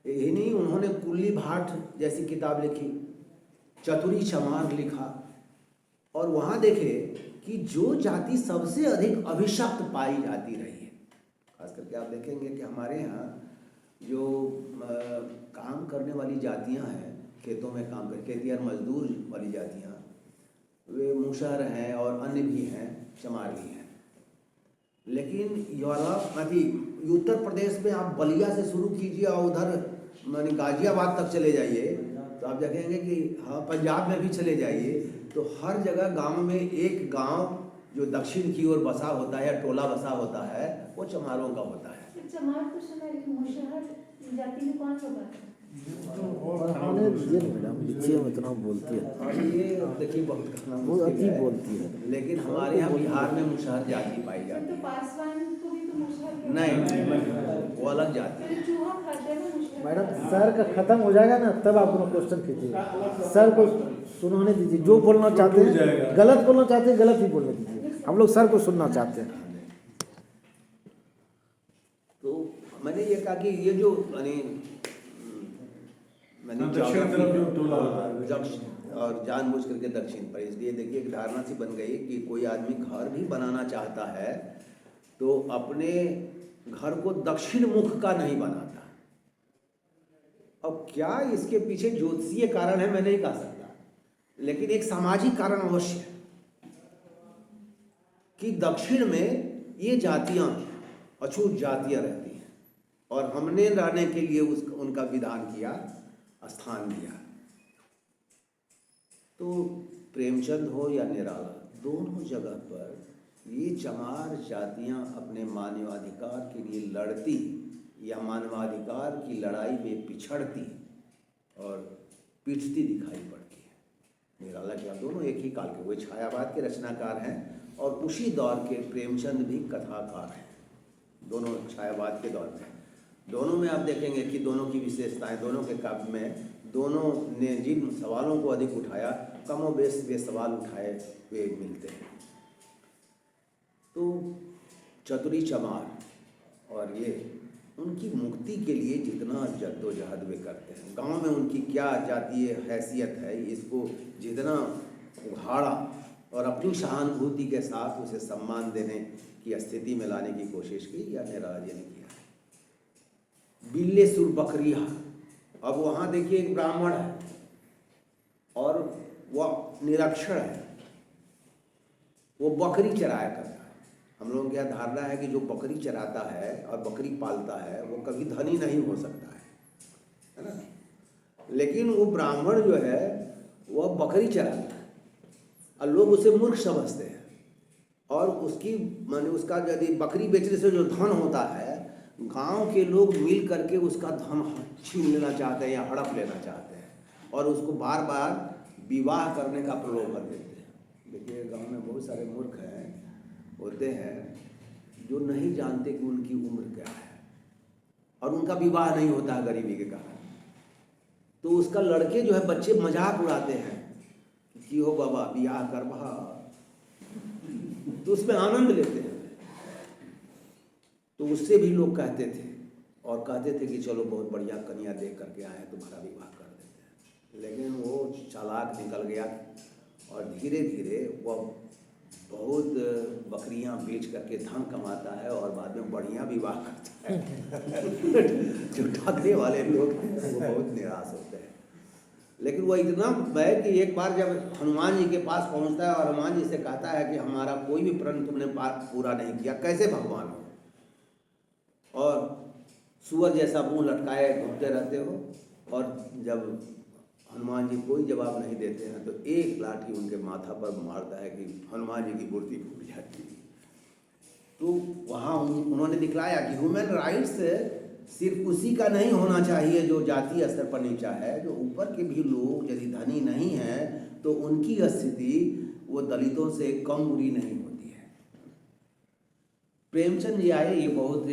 यही नहीं, उन्होंने कुल्ली भाट जैसी किताब लिखी, चतुरी चमार लिखा और वहाँ देखे कि जो जाति सबसे अधिक अभिशप्त पाई जाती रही है, खास करके आप देखेंगे कि हमारे यहाँ जो काम करने वाली जातियाँ हैं खेतों में काम कर, खेतिहर मजदूर वाली जातियाँ, वे मुसहर हैं और अन्य भी हैं, चमार भी हैं। लेकिन यूरोप उत्तर प्रदेश में आप बलिया से शुरू कीजिए और उधर मानी गाजियाबाद तक चले जाइए तो आप देखेंगे कि हाँ, पंजाब में भी चले जाइए तो हर जगह गांव में एक गांव जो दक्षिण की ओर बसा होता है या टोला बसा होता है वो चमारों का होता है। चमार तो सुना है, लेकिन मुशहर जाति में कौन लोग आते हैं? और हमने ये मैडम बच्चियों में इतना बोलती है, और ये देखिए बहुत कहना वो मुश्किल अति है, बोलती है। लेकिन हमारे यहाँ बिहार में मुसहर जाति पाई फिर जाती तो है। पासवान को भी तो मुशहर कहते नहीं, वो अलग जाति है। फिर चूहा खाते हैं ना मुशहर। मैडम सर का खत्म हो जाएगा ना तब आप अपना क्वेश्चन कीजिएगा। सर को सुनने दीजिए, जो बोलना चाहते हैं, गलत बोलना चाहते हैं गलत ही बोलने दीजिए, हम लोग सर को सुनना चाहते हैं। तो मैंने ये कहा कि ये जो मैंने दक्षिण तरफ जो टोला और जानबूझ करके दक्षिण पर, इसलिए देखिए एक धारणा सी बन गई कि कोई आदमी घर भी बनाना चाहता है तो अपने घर को दक्षिण मुख का नहीं बनाता। अब क्या इसके पीछे ज्योतिषीय कारण है मैं नहीं कह सकता, लेकिन एक सामाजिक कारण अवश्य है कि दक्षिण में ये जातियां अछूत जातियां रहती हैं और हमने रहने के लिए उनका विधान किया, स्थान दिया। तो प्रेमचंद हो या निराला, दोनों जगह पर ये चमार जातियां अपने मानवाधिकार के लिए लड़ती या मानवाधिकार की लड़ाई में पिछड़ती और पिटती दिखाई पड़ती है। निराला क्या, दोनों एक ही काल के, वो छायावाद के रचनाकार हैं और उसी दौर के प्रेमचंद भी कथाकार हैं, दोनों छायावाद के दौर में। दोनों में आप देखेंगे कि दोनों की विशेषताएं, दोनों के काव्य में दोनों ने जिन सवालों को अधिक उठाया कमोबेश वे सवाल उठाए हुए मिलते हैं। तो चतुरी चमार और ये उनकी मुक्ति के लिए जितना जद्दोजहद वे करते हैं, गांव में उनकी क्या जातीय हैसियत है इसको जितना उघाड़ा और अपनी सहानुभूति के साथ उसे सम्मान देने की स्थिति में लाने की कोशिश की, या निराला जी ने किया। बिल्ले सुर बकरिया, अब वहाँ देखिए एक ब्राह्मण है और वह निरक्षर है, वो बकरी चराया करता है। हम लोगों की धारणा है कि जो बकरी चराता है और बकरी पालता है वो कभी धनी नहीं हो सकता है ना। लेकिन वो ब्राह्मण जो है वह बकरी चराता है और लोग उसे मूर्ख समझते हैं और उसकी माने उसका यदि बकरी बेचने से जो धन होता है गांव के लोग मिल करके उसका धन छीन लेना चाहते हैं या हड़प लेना चाहते हैं और उसको बार बार विवाह करने का प्रलोभन देते हैं। देखिए गांव में बहुत सारे मूर्ख हैं होते हैं जो नहीं जानते कि उनकी उम्र क्या है और उनका विवाह नहीं होता है गरीबी के कारण। तो उसका लड़के जो है बच्चे मजाक उड़ाते हैं कि हो बाबा ब्याह करवा, तो उसमें आनंद लेते हैं। तो उससे भी लोग कहते थे और कहते थे कि चलो बहुत बढ़िया कन्या देख करके आए तुम्हारा विवाह कर देते हैं। लेकिन वो चालाक निकल गया और धीरे धीरे वह बहुत बकरियां बेच करके धन कमाता है और बाद में बढ़िया विवाह करता है। जो ठगने वाले लोग हैं वो बहुत निराश होते हैं। लेकिन वह इतना है कि एक बार जब हनुमान जी के पास पहुंचता है और हनुमान जी से कहता है कि हमारा कोई भी प्रण तुमने पूरा नहीं किया, कैसे भगवान हो और सुअर जैसा मुंह लटकाए घूमते रहते हो। और जब हनुमान जी कोई जवाब नहीं देते हैं तो एक लाठी उनके माथा पर मारता है कि हनुमान जी की मूर्ति फूट जाती है। तो वहाँ उन्होंने दिखलाया कि ह्यूमन राइट्स सिर्फ उसी का नहीं होना चाहिए जो जातीय स्तर पर नीचा है, जो ऊपर के भी लोग यदि धनी नहीं हैं तो उनकी स्थिति वो दलितों से कम बुरी नहीं होती है। प्रेमचंद जी आए, ये बहुत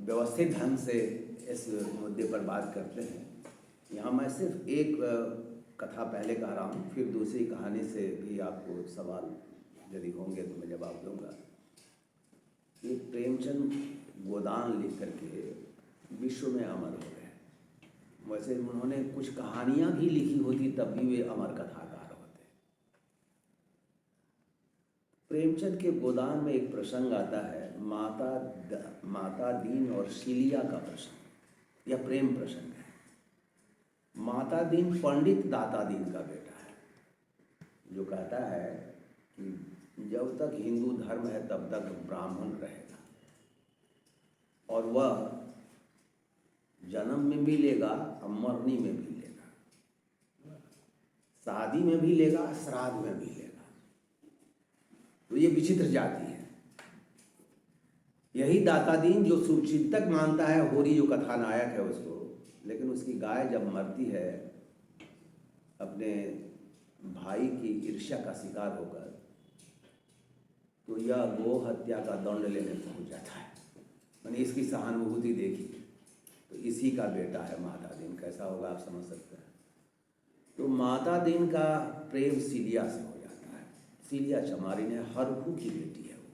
व्यवस्थित ढंग से इस मुद्दे पर बात करते हैं। यहाँ मैं सिर्फ एक कथा पहले कह रहा हूँ, फिर दूसरी कहानी से भी आपको सवाल यदि होंगे तो मैं जवाब दूंगा। ये प्रेमचंद गोदान लिख करके विश्व में अमर हो गए। वैसे उन्होंने कुछ कहानियाँ भी लिखी होती तब भी वे अमर कथाकार होते। प्रेमचंद के गोदान में एक प्रसंग आता है, माता दीन और शीलिया का प्रसंग, यह प्रेम प्रसंग है। माता दीन पंडित दाता दीन का बेटा है, जो कहता है कि जब तक हिंदू धर्म है तब तक ब्राह्मण रहेगा, और वह जन्म में भी लेगा और मरनी में भी लेगा, शादी में भी लेगा, श्राद्ध में भी लेगा। तो ये विचित्र जाति है। यही दाता दीन जो शुभचिंतक मानता है, होरी जो कथानायक है उसको, लेकिन उसकी गाय जब मरती है अपने भाई की ईर्ष्या का शिकार होकर, तो यह गो हत्या का दंड लेने पहुंच जाता है। मैंने इसकी सहानुभूति देखी। तो इसी का बेटा है माता दीन। कैसा होगा आप समझ सकते हैं। तो माता दीन का प्रेम सीलिया से हो जाता है। सीलिया चमारी ने हरहू की बेटी है वो।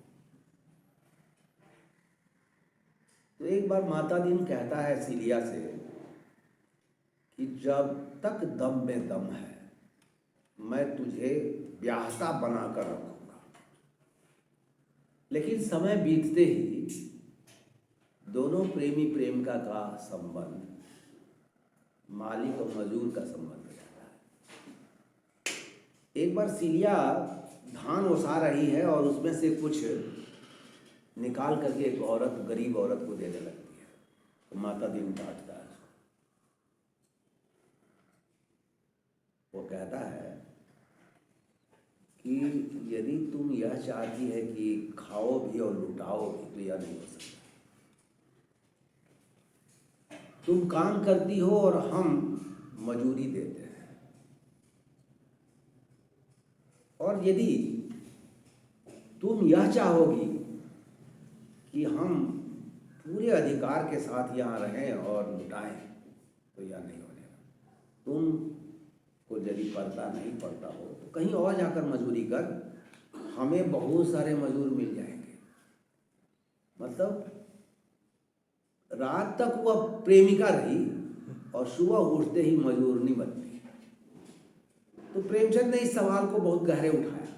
तो एक बार माता दीन कहता है सीलिया से कि जब तक दम में दम है मैं तुझे ब्याहता बनाकर रखूंगा। लेकिन समय बीतते ही दोनों प्रेमी प्रेमिका का संबंध मालिक और मजदूर का संबंध हो जाता है। एक बार सीलिया धान ओसा रही है और उसमें से कुछ निकाल करके एक औरत, गरीब औरत को देने लगती है। तो माता दीन डांटता है उसको। वो कहता है कि यदि तुम यह चाहती है कि खाओ भी और लुटाओ भी तो यह नहीं हो सकता। तुम काम करती हो और हम मजूरी देते हैं, और यदि तुम यह चाहोगी कि हम पूरे अधिकार के साथ यहाँ रहें और लुटाएं तो यह नहीं होने। तुम को यदि पड़ता नहीं पड़ता हो तो कहीं और जाकर मजदूरी कर, हमें बहुत सारे मजदूर मिल जाएंगे। मतलब रात तक वह प्रेमिका रही और सुबह उठते ही मजदूरनी बनती। तो प्रेमचंद ने इस सवाल को बहुत गहरे उठाया।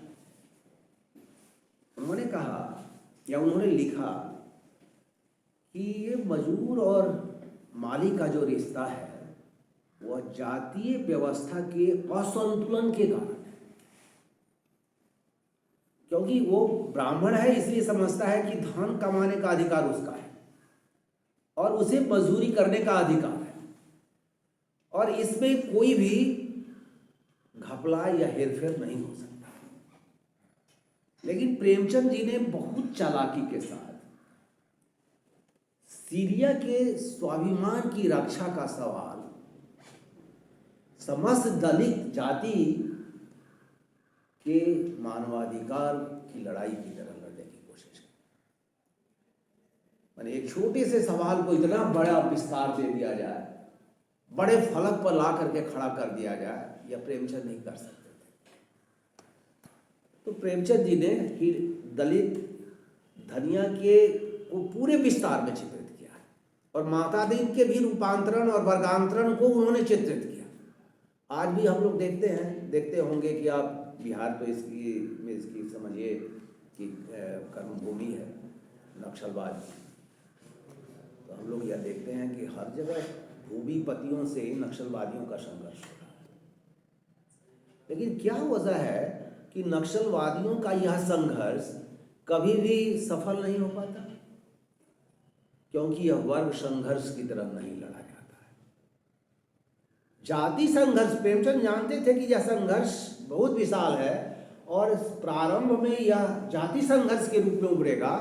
उन्होंने कहा या उन्होंने लिखा कि ये मजदूर और मालिक का जो रिश्ता है वह जातीय व्यवस्था के असंतुलन के कारण है। क्योंकि वो ब्राह्मण है इसलिए समझता है कि धन कमाने का अधिकार उसका है और उसे मजदूरी करने का अधिकार है, और इसमें कोई भी घपला या हेरफेर नहीं हो सकता। लेकिन प्रेमचंद जी ने बहुत चालाकी के साथ सीरिया के स्वाभिमान की रक्षा का सवाल समस्त दलित जाति के मानवाधिकार की लड़ाई की तरह लड़ने की कोशिश की। मैंने एक छोटे से सवाल को इतना बड़ा विस्तार दे दिया जाए, बड़े फलक पर ला करके खड़ा कर दिया जाए, यह प्रेमचंद नहीं कर सकते थे। तो प्रेमचंद जी ने ही दलित धनिया के को पूरे विस्तार में चित्रित किया और माता दीन के भी रूपांतरण और वर्गांतरण को उन्होंने चित्रित किया। आज भी हम लोग देखते होंगे कि आप बिहार तो इसकी समझिए कि कर्मभूमि है नक्सलवाद। तो हम लोग यह देखते हैं कि हर जगह भूमिपतियों से नक्सलवादियों का संघर्ष हो रहा है। लेकिन क्या वजह है कि नक्सलवादियों का यह संघर्ष कभी भी सफल नहीं हो पाता? क्योंकि यह वर्ग संघर्ष की तरह नहीं लड़ा जाता है। जाति संघर्ष, प्रेमचंद जानते थे कि यह संघर्ष बहुत विशाल है और प्रारंभ में यह जाति संघर्ष के रूप में उभरेगा,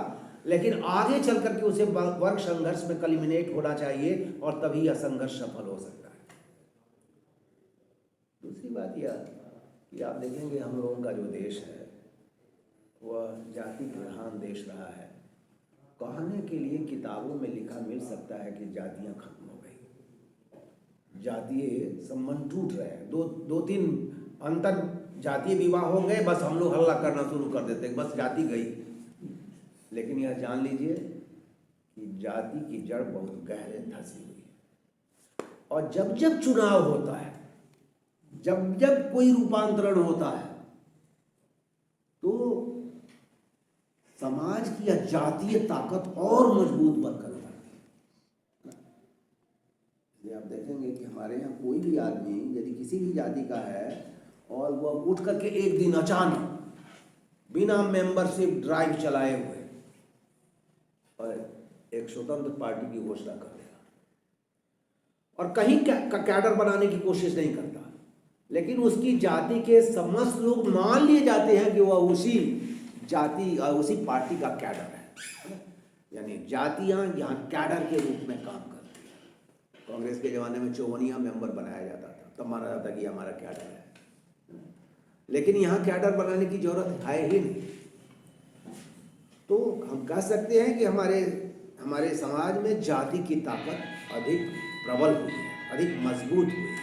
लेकिन आगे चल करके उसे वर्ग संघर्ष में कल्मिनेट होना चाहिए और तभी यह संघर्ष सफल हो सकता है। दूसरी बात यह कि आप देखेंगे हम लोगों का जो देश है वह जाति प्रधान देश रहा है। कहने के लिए किताबों में लिखा मिल सकता है कि जातियां खत्म हो गई, जातीय संबंध टूट रहे हैं, दो तीन अंतर जातीय विवाह हो गए, बस हम लोग हल्ला करना शुरू कर देते हैं, बस जाति गई। लेकिन यह जान लीजिए कि जाति की जड़ बहुत गहरे धंसी हुई है, और जब जब चुनाव होता है, जब जब कोई रूपांतरण होता है, तो समाज की यह जातीय ताकत और मजबूत बनकर उभरती है। कि आप देखेंगे कि हमारे यहाँ कोई भी आदमी यदि किसी भी जाति का है और वह उठ करके एक दिन अचानक बिना मेंबरशिप ड्राइव चलाए हुए और एक स्वतंत्र पार्टी की घोषणा कर देगा और कहीं कैडर बनाने की कोशिश नहीं करता, लेकिन उसकी जाति के समस्त लोग मान लिए जाते हैं कि वह उसी जाति और उसी पार्टी का कैडर है। यानी जातियां यहाँ कैडर के रूप में काम करती हैं। कांग्रेस के ज़माने में 54 मेंबर बनाया जाता था, तब माना जाता कि हमारा कैडर है, लेकिन यहाँ कैडर बनाने की जरूरत है ही नहीं। तो हम कह सकते हैं कि हमारे समाज में जाति की ताकत अधिक प्रबल हुई है, अधिक मजबूत हुई है।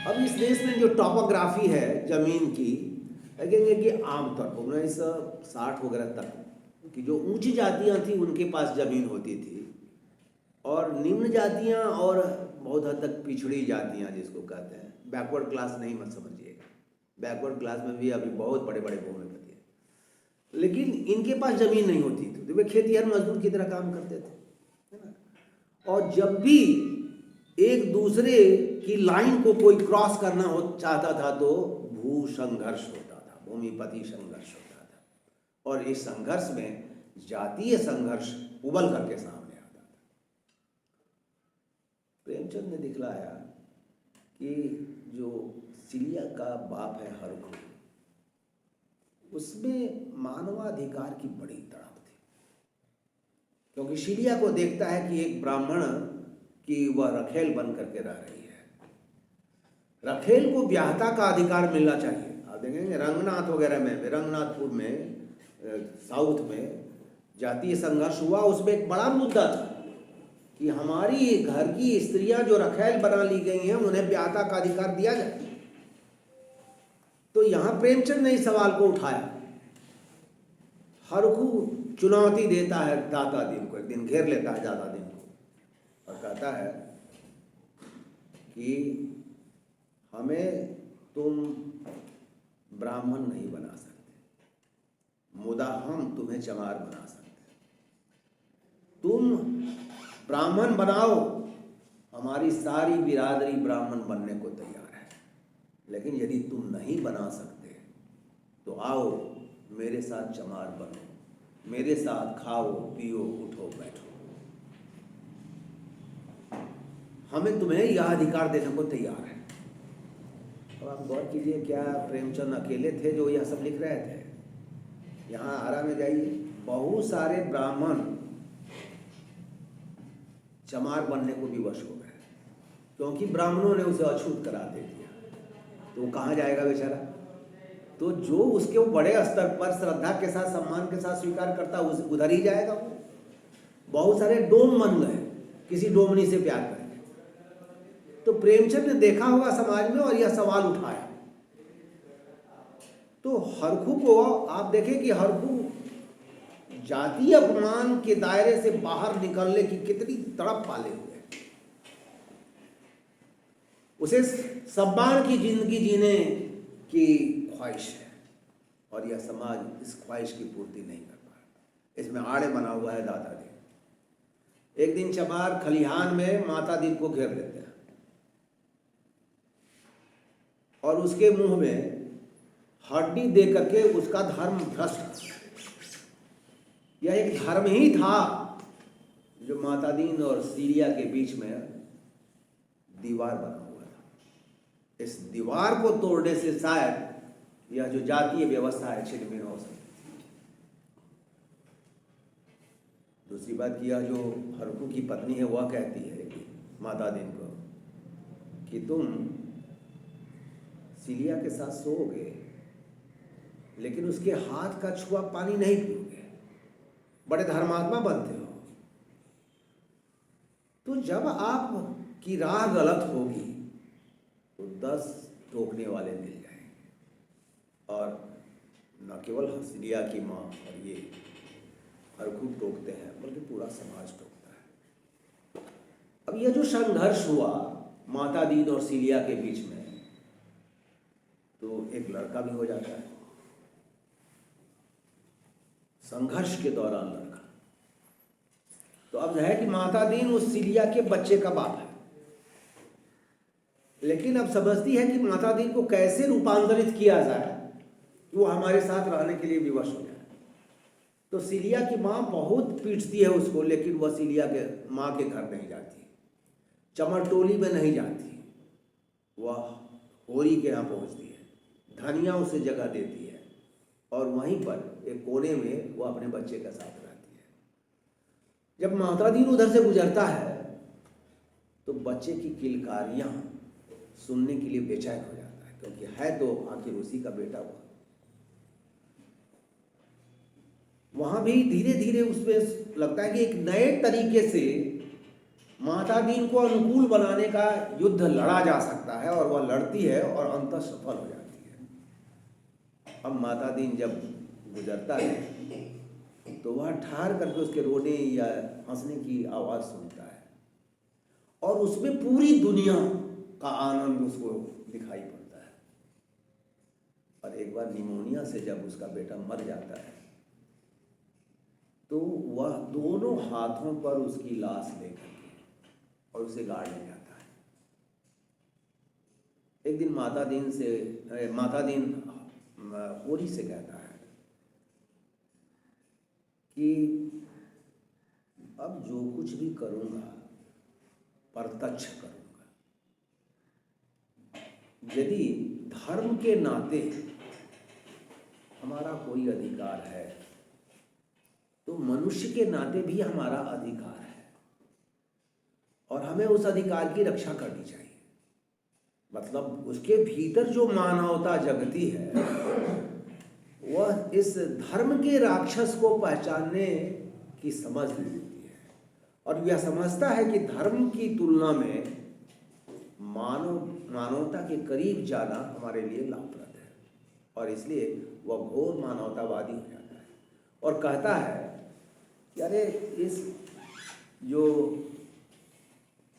अब इस देश में जो टॉपोग्राफी है जमीन की, देखेंगे कि आमतौर पर 1960 वगैरह तक कि जो ऊंची जातियां थी उनके पास जमीन होती थी और निम्न जातियां और बहुत हद तक पिछड़ी जातियां जिसको कहते हैं, बैकवर्ड क्लास नहीं मत समझिएगा, बैकवर्ड क्लास में भी अभी बहुत बड़े बड़े भूमिपति हैं, लेकिन इनके पास जमीन नहीं होती थी तो वे खेतिहर मजदूर की तरह काम करते थे, है ना। और जब भी एक दूसरे की लाइन को कोई क्रॉस करना हो चाहता था तो भू संघर्ष होता था, भूमिपति संघर्ष होता था, और इस संघर्ष में जातीय संघर्ष उबल करके सामने आता था। प्रेमचंद ने दिखलाया कि जो सिलिया का बाप है हरखू, उसमें मानवाधिकार की बड़ी तड़प थी, क्योंकि सिलिया को देखता है कि एक ब्राह्मण कि वह रखेल बन करके रह रही है, रखेल को ब्याहता का अधिकार मिलना चाहिए। आप देखेंगे रंगनाथ वगैरह में, रंगनाथपुर में, साउथ में जातीय संघर्ष हुआ, उसमें एक बड़ा मुद्दा था कि हमारी घर की स्त्रियां जो रखेल बना ली गई हैं उन्हें ब्याहता का अधिकार दिया जाए। तो यहां प्रेमचंद ने इस सवाल को उठाया। हरखू चुनौती देता है दाता दिन को, एक दिन घेर लेता है दाता दिन को और कहता है कि हमें तुम ब्राह्मण नहीं बना सकते, मुदा हम तुम्हें चमार बना सकते। तुम ब्राह्मण बनाओ, हमारी सारी बिरादरी ब्राह्मण बनने को तैयार है, लेकिन यदि तुम नहीं बना सकते तो आओ मेरे साथ चमार बनो, मेरे साथ खाओ पियो उठो बैठो, हमें तुम्हें यह अधिकार देने को तैयार है। अब आप गौर कीजिए, क्या प्रेमचंद अकेले थे जो यह सब लिख रहे थे? यहाँ आरा में जाइए, बहुत सारे ब्राह्मण चमार बनने को भी वश हो गए, क्योंकि ब्राह्मणों ने उसे अछूत करा दे दिया। तो वो कहाँ जाएगा बेचारा? तो जो उसके बड़े स्तर पर श्रद्धा के साथ सम्मान के साथ स्वीकार करता उधर ही जाएगा वो। बहुत सारे डोम बन गए किसी डोमनी से प्यार करके। तो प्रेमचंद ने देखा होगा समाज में और यह सवाल उठाया। तो हरखू को आप देखें कि हरखू जातीय अपमान के दायरे से बाहर निकलने की कितनी तड़प पाले हुए, उसे सम्मान की जिंदगी जीने की ख्वाहिश है और यह समाज इस ख्वाहिश की पूर्ति नहीं कर पा रहा। इसमें आड़े बना हुआ है दाता दिन। एक दिन चमार खलिहान में माता दिन को घेर लेते हैं और उसके मुंह में हड्डी दे करके उसका धर्म भ्रष्ट। यह एक धर्म ही था जो माता दीन और सीरिया के बीच में दीवार बना हुआ था। इस दीवार को तोड़ने से शायद यह जो जातीय व्यवस्था है छिन्न हो सकती। दूसरी बात, यह जो हरखू की पत्नी है वह कहती है माता दीन को कि तुम सीलिया के साथ सोओगे लेकिन उसके हाथ का छुआ पानी नहीं पियोगे, बड़े धर्मात्मा बनते हो। तो जब आप की राह गलत होगी तो 10 टोकने वाले मिल जाएंगे, और न केवल सीलिया की माँ और ये हरखू टोकते हैं बल्कि पूरा समाज टोकता है। अब यह जो संघर्ष हुआ माता दीन और सीलिया के बीच में, तो एक लड़का भी हो जाता है। संघर्ष के दौरान लड़का, तो अब है कि माता दीन उस सीलिया के बच्चे का बाप है, लेकिन अब समझती है कि माता दीन को कैसे रूपांतरित किया जाए कि वो हमारे साथ रहने के लिए विवश हो जाए। तो सीलिया की माँ बहुत पीटती है उसको, लेकिन वह सीलिया के माँ के घर नहीं जाती, चमरटोली में नहीं जाती, वह होरी के यहाँ पहुँचती है, धनिया उसे जगह देती है और वहीं पर एक कोने में वो अपने बच्चे के साथ रहती है। जब माता दीन उधर से गुजरता है तो बच्चे की किलकारियाँ सुनने के लिए बेचैन हो जाता है, क्योंकि है तो आखिर उसी का बेटा हुआ। वहाँ भी धीरे धीरे उसमें लगता है कि एक नए तरीके से माता दीन को अनुकूल बनाने का युद्ध लड़ा जा सकता है, और वह लड़ती है और अंततः सफल हो जाती है। अब माता दीन जब गुजरता है तो वह ठहर करके उसके रोने या हंसने की आवाज़ सुनता है, और उसमें पूरी दुनिया का आनंद उसको दिखाई पड़ता है। और एक बार निमोनिया से जब उसका बेटा मर जाता है तो वह दोनों हाथों पर उसकी लाश लेकर के और उसे गाड़ने जाता है। एक दिन माता दीन होरी से कहता है कि अब जो कुछ भी करूँगा प्रत्यक्ष करूँगा। यदि धर्म के नाते हमारा कोई अधिकार है तो मनुष्य के नाते भी हमारा अधिकार है, और हमें उस अधिकार की रक्षा करनी चाहिए। मतलब उसके भीतर जो मानवता जगती है वह इस धर्म के राक्षस को पहचानने की समझ लेती है, और यह समझता है कि धर्म की तुलना में मानवता के करीब जाना हमारे लिए लाभप्रद है, और इसलिए वह घोर मानवतावादी हो जाता है और कहता है कि अरे इस जो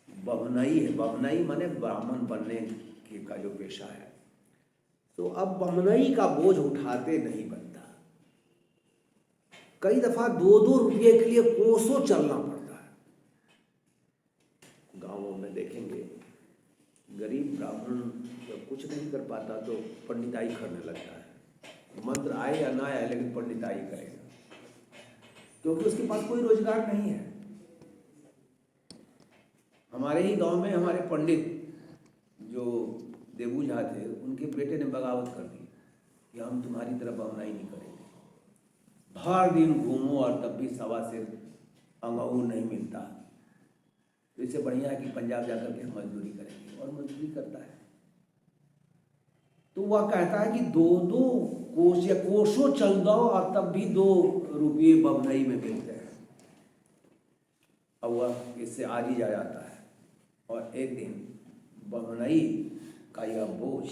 बभनई है, बभनई माने ब्राह्मण बनने का जो पेशा है, तो अब बभनई का बोझ उठाते नहीं बनता। कई दफा 2-2 रुपये के लिए कोसों चलना पड़ता है। गांवों में देखेंगे गरीब ब्राह्मण जब कुछ नहीं कर पाता तो पंडिताई करने लगता है। मंत्र आए या ना आए लेकिन पंडिताई करेगा, क्योंकि उसके पास कोई रोजगार नहीं है। हमारे ही गांव में हमारे पंडित जो देबू झा थे, उनके बेटे ने बगावत कर दी कि हम तुम्हारी तरफ बमनाई नहीं करेंगे। हर दिन घूमो और तब भी सवा से अंगूर नहीं मिलता, तो इससे बढ़िया है कि पंजाब जाकर के हम मजदूरी करेंगे, और मजदूरी करता है। तो वह कहता है कि 2-2 कोस या कोसों चल जाओ और तब भी 2 रुपये बमनई में मिलते हैं। अब वह इससे आजी जा जाता है, और एक दिन बमनई का यह बोझ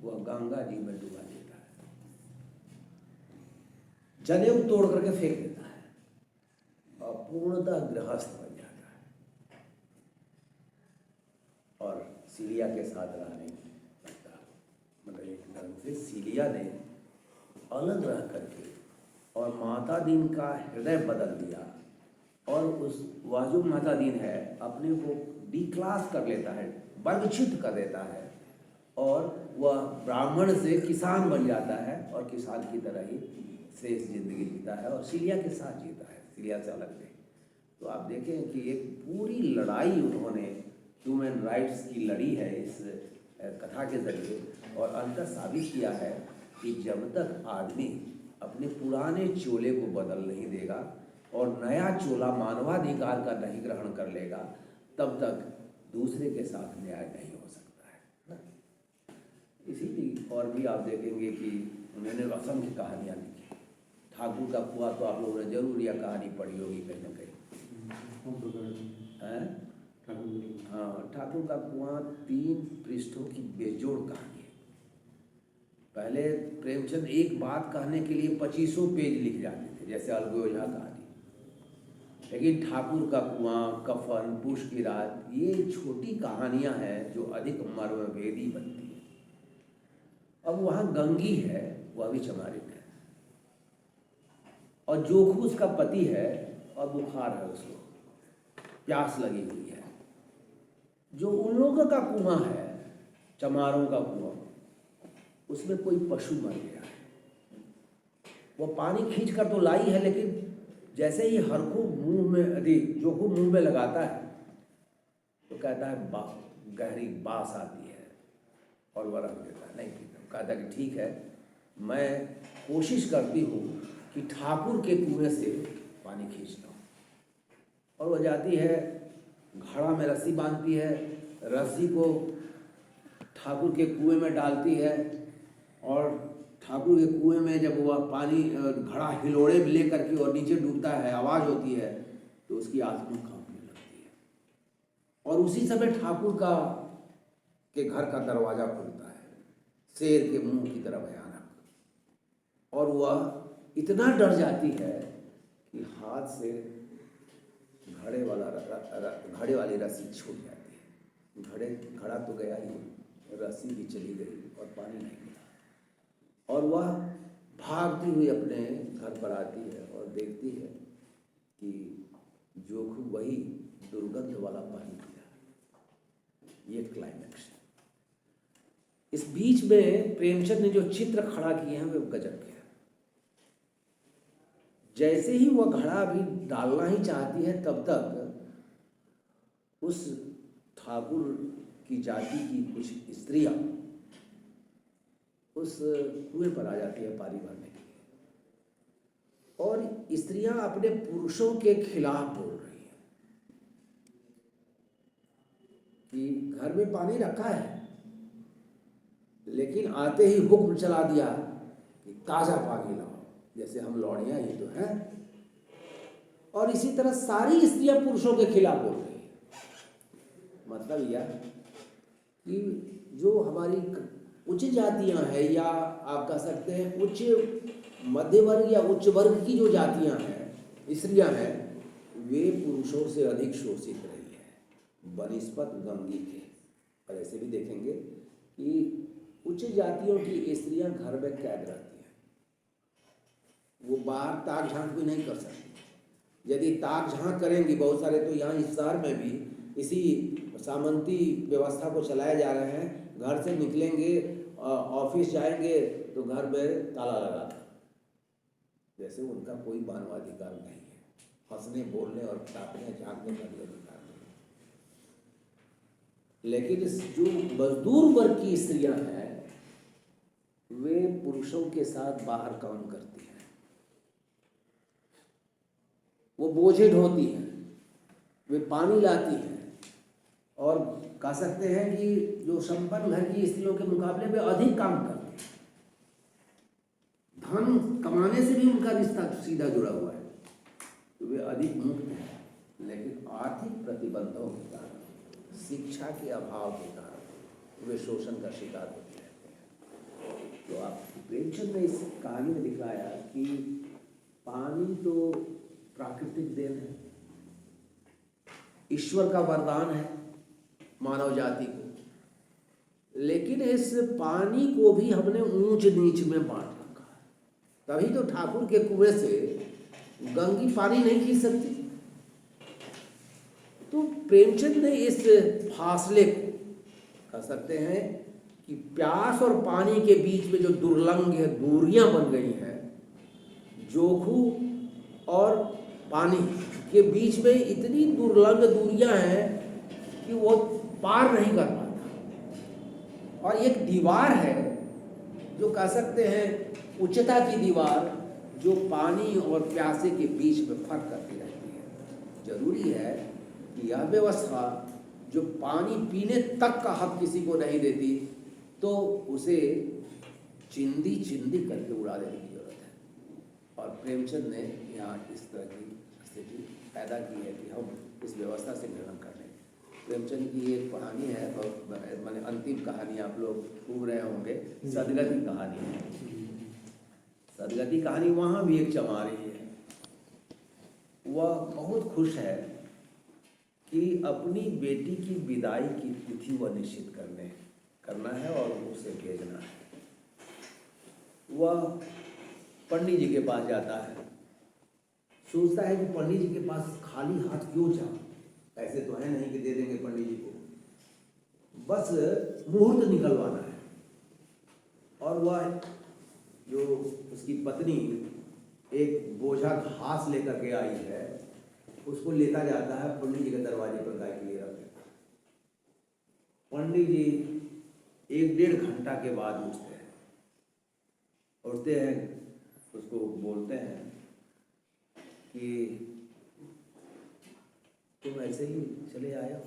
वह गंगा जी में डुबा देता है, जनेऊ तोड़ करके फेंक देता है और पूर्णतः गृहस्थ बन जाता है और सीलिया के साथ रहने लगता। मतलब एक ढंग से सीलिया ने अलग रह करके और माता दीन का हृदय बदल दिया, और उस वाजू माता दीन है अपने को डिक्लास कर लेता है, वर्गच्युत कर देता है, और वह ब्राह्मण से किसान बन जाता है और किसान की तरह ही शेष जिंदगी जीता है और सीलिया के साथ जीता है, सीलिया से अलग नहीं। तो आप देखें कि एक पूरी लड़ाई उन्होंने ह्यूमन राइट्स की लड़ी है इस कथा के जरिए, और अंतर साबित किया है कि जब तक आदमी अपने पुराने चोले को बदल नहीं देगा और नया चोला मानवाधिकार का नहीं ग्रहण कर लेगा, तब तक दूसरे के साथ न्याय नहीं हो सकता है ना। इसीलिए और भी आप देखेंगे कि उन्होंने असंख्य कहानियाँ लिखी। ठाकुर का कुआं तो आप लोगों ने जरूर यह कहानी पढ़ी होगी कहीं ना कहीं, हैं? हाँ, ठाकुर का कुआं 3 पृष्ठों की बेजोड़ कहानी है। पहले प्रेमचंद एक बात कहने के लिए 2500 पेज लिख जाते थे, जैसे अलगोजा कहानी, लेकिन ठाकुर का कुआं, कफन, पुष्प की रात, ये छोटी कहानियां हैं जो अधिक मर्मभेदी बनती है। अब वहाँ गंगी है, वह भी चमारित है, और जोखू उसका पति है और बुखार है उसको, प्यास लगी हुई है। जो उन लोगों का कुआं है, चमारों का कुआं, उसमें कोई पशु मर गया है। वो पानी खींच कर तो लाई है, लेकिन जैसे ही हरकू मुंह में यदि जोखू मुंह में लगाता है तो कहता है गहरी बास आती है और वह रख देता है, नहीं पीता। कहता है कि ठीक है, मैं कोशिश करती हूँ कि ठाकुर के कुएं से पानी खींच लूँ। और वह जाती है, घड़ा में रस्सी बांधती है, रस्सी को ठाकुर के कुएं में डालती है, और ठाकुर के कुएं में जब वह पानी घड़ा हिलोड़े में लेकर के और नीचे डूबता है, आवाज़ होती है, तो उसकी आत्मा कांपने लगती है। और उसी समय ठाकुर का के घर का दरवाज़ा खुलता है, शेर के मुंह की तरह भयानक, और वह इतना डर जाती है कि हाथ से घड़े वाली रस्सी छूट जाती है। घड़ा तो गया ही, रस्सी भी चली गई और पानी नहीं मिला। और वह भागती हुई अपने घर पर आती है और देखती है कि जोखू वही दुर्गंध वाला पानी पिया। ये क्लाइमैक्स है। इस बीच में प्रेमचंद ने जो चित्र खड़ा किए हैं वे गजब के हैं। जैसे ही वह घड़ा भी डालना ही चाहती है, तब तक उस ठाकुर की जाति की कुछ स्त्रियां उस कुएं पर आ जाती है पानी भरने के लिए, और स्त्रियां अपने पुरुषों के खिलाफ बोल रही हैं कि घर में पानी रखा है, लेकिन आते ही हुक्म चला दिया कि ताज़ा पानी लाओ, जैसे हम लौड़ियाँ ही तो हैं। और इसी तरह सारी स्त्रियां पुरुषों के खिलाफ बोल रही हैं। मतलब यह कि जो हमारी उच्च जातियां हैं, या आप कह सकते हैं उच्च मध्य वर्ग या उच्च वर्ग की जो जातियां हैं, स्त्रियां हैं, वे पुरुषों से अधिक शोषित रही हैं बनिस्पत गंगी के। और ऐसे भी देखेंगे कि उच्च जातियों की स्त्रियां घर में कैद रहती हैं, वो बाहर ताक झांक भी नहीं कर सकती। यदि ताक झांक करेंगी बहुत सारे, तो यहाँ इस शहर में भी इसी सामंती व्यवस्था को चलाए जा रहे हैं। घर से निकलेंगे, ऑफिस जाएंगे तो घर में ताला लगा था, जैसे उनका कोई मानवाधिकार नहीं है। हंसने, बोलने और ताकने झांकने का भी अधिकार नहीं। लेकिन जो मजदूर वर्ग की स्त्रियां हैं, वे पुरुषों के साथ बाहर काम करती हैं, वो बोझे ढोती हैं, वे पानी लाती हैं, और कह सकते हैं कि जो संपन्न घर की स्त्रियों के मुकाबले में अधिक काम करते हैं। धन कमाने से भी उनका रिश्ता सीधा जुड़ा हुआ है, तो वे अधिक मुक्त हैं। लेकिन आर्थिक प्रतिबंधों के कारण, शिक्षा के अभाव के कारण वे शोषण का शिकार होते रहते हैं। तो आप प्रेमचंद ने इस कहानी में दिखाया कि पानी तो प्राकृतिक देन है, ईश्वर का वरदान है मानव जाति को, लेकिन इस पानी को भी हमने ऊंच नीच में बांट रखा है। तभी तो ठाकुर के कुएं से गंगी पानी नहीं खींच सकती। तो प्रेमचंद ने इस फासले को, कह सकते हैं कि प्यास और पानी के बीच में जो दुर्लंघ दूरियां बन गई हैं, जोखू और पानी के बीच में इतनी दुर्लंघ दूरियां हैं कि वो पार नहीं कर पाता। और एक दीवार है जो कह सकते हैं उच्चता की दीवार, जो पानी और प्यासे के बीच में फर्क करती रहती है। जरूरी है कि यह व्यवस्था जो पानी पीने तक का हक किसी को नहीं देती, तो उसे चिंदी चिंदी करके उड़ा देने की जरूरत है। और प्रेमचंद ने यहाँ इस तरह की स्थिति पैदा की है कि हम इस व्यवस्था से ग्रहण कर लें। प्रेमचंद की एक कहानी है, और मैंने अंतिम कहानी आप लोग खूब रहे होंगे, सदगति कहानी है। सदगति कहानी वहाँ भी एक चमारी है। वह बहुत खुश है कि अपनी बेटी की विदाई की तिथि वह निश्चित करना है और उसे भेजना है। वह पंडित जी के पास जाता है, सोचता है कि पंडित जी के पास खाली हाथ क्यों जाऊं, ऐसे तो है नहीं कि दे देंगे पंडित जी को, बस मुहूर्त निकलवाना है। और वह जो उसकी पत्नी एक बोझा घास लेकर के आई है, उसको लेता जाता है पंडित जी के दरवाजे पर गाय के लिए रख देता है। पंडित जी 1-1.5 घंटा के बाद उठते हैं, उसको बोलते हैं कि तुम ऐसे ही चले आए हो,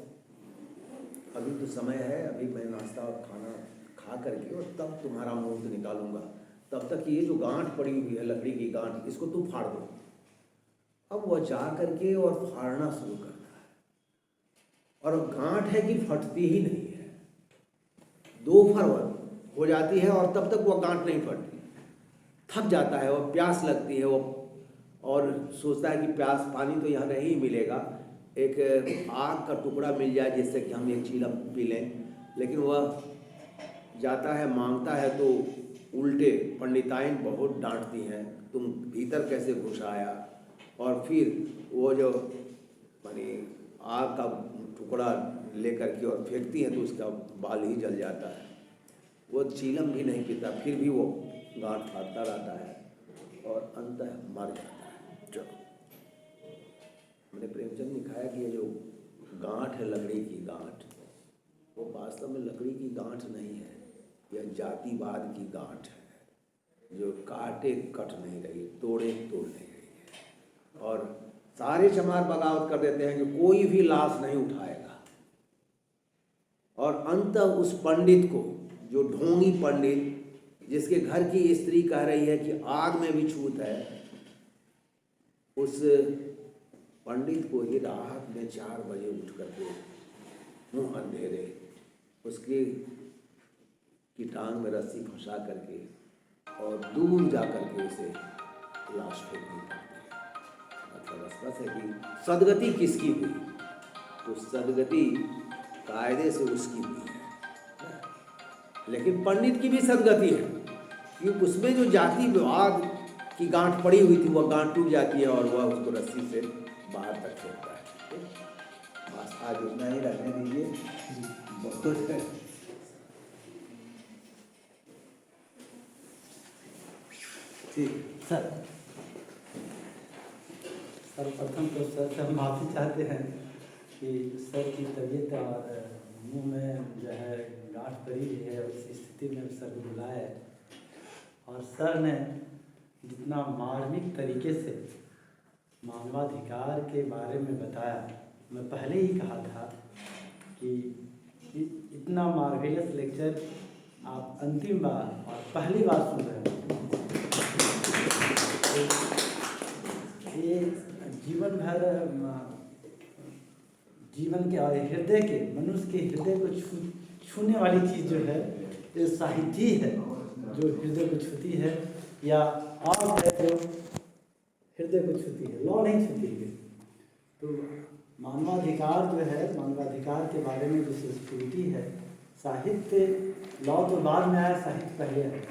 अभी तो समय है, अभी मैं नाश्ता और खाना खा करके और तब तुम्हारा मुहूर्त निकालूंगा, तब तक ये जो गांठ पड़ी हुई है लकड़ी की गांठ, इसको तुम फाड़ दो। अब वह जा करके और फाड़ना शुरू करता है, और गांठ है कि फटती ही नहीं है, 2 फर हो जाती है और तब तक वह गांठ नहीं फटती। थक जाता है, वह प्यास लगती है, वो और सोचता है कि प्यास पानी तो यहाँ नहीं मिलेगा, एक आग का टुकड़ा मिल जाए जिससे कि हम एक चीलम पी लें। लेकिन वह जाता है, मांगता है, तो उल्टे पंडिताइन बहुत डांटती हैं, तुम भीतर कैसे घुस आया। और फिर वो जो मानी आग का टुकड़ा लेकर के और फेंकती हैं तो उसका बाल ही जल जाता है। वो चीलम भी नहीं पीता, फिर भी वो गांठ फाड़ता रहता है और अंततः मर जाता है। जो हमने प्रेमचंद लिखाया कि ये जो गांठ है लकड़ी की गांठ, वो वास्तव में लकड़ी की गांठ नहीं है, यह जातिवाद की गांठ है जो काटे कट नहीं रही, तोड़े तोड़ नहीं रही है। और सारे चमार बगावत कर देते हैं कि कोई भी लाश नहीं उठाएगा। और अंततः उस पंडित को, जो ढोंगी पंडित जिसके घर की स्त्री कह रही है कि आग में भी छूत है, उस पंडित को ही रात में 4 बजे उठ करके मुँह अंधेरे उसकी की टांग में रस्सी फंसा करके और दूर जा करके उसे लाश फेंकनी पड़ती है। मतलब स्पष्ट है कि सदगति किसकी हुई, तो सदगति कायदे से उसकी हुई है, लेकिन पंडित की भी सदगति है कि उसमें जो जातिवाद की गांठ पड़ी हुई थी वह गांठ टूट जाती है और वह उसको रस्सी से बाहर तक फेंकता है। बस आज उतना ही रहने दीजिए, बहुत है। ठीक सर, सर्वप्रथम तो सर से हम माफ़ी चाहते हैं कि सर की तबीयत और मुंह में जो है गांठ पड़ी हुई है, उस स्थिति में सर को बुलाया है। और सर ने जितना मार्मिक तरीके से मानवाधिकार के बारे में बताया, मैं पहले ही कहा था कि इतना मार्वेलस लेक्चर आप अंतिम बार और पहली बार सुन रहे हैं। ये जीवन भर जीवन के और हृदय के, मनुष्य के हृदय को छूने वाली चीज़ जो है ये साहित्य है, जो हृदय को छूती है, या आग है जो हृदय को छूती है, लौ नहीं छूती है। तो मानवाधिकार जो है, मानवाधिकार के बारे में जो संस्कृति है, साहित्य लौ तो बाद में आया, साहित्य पहले है।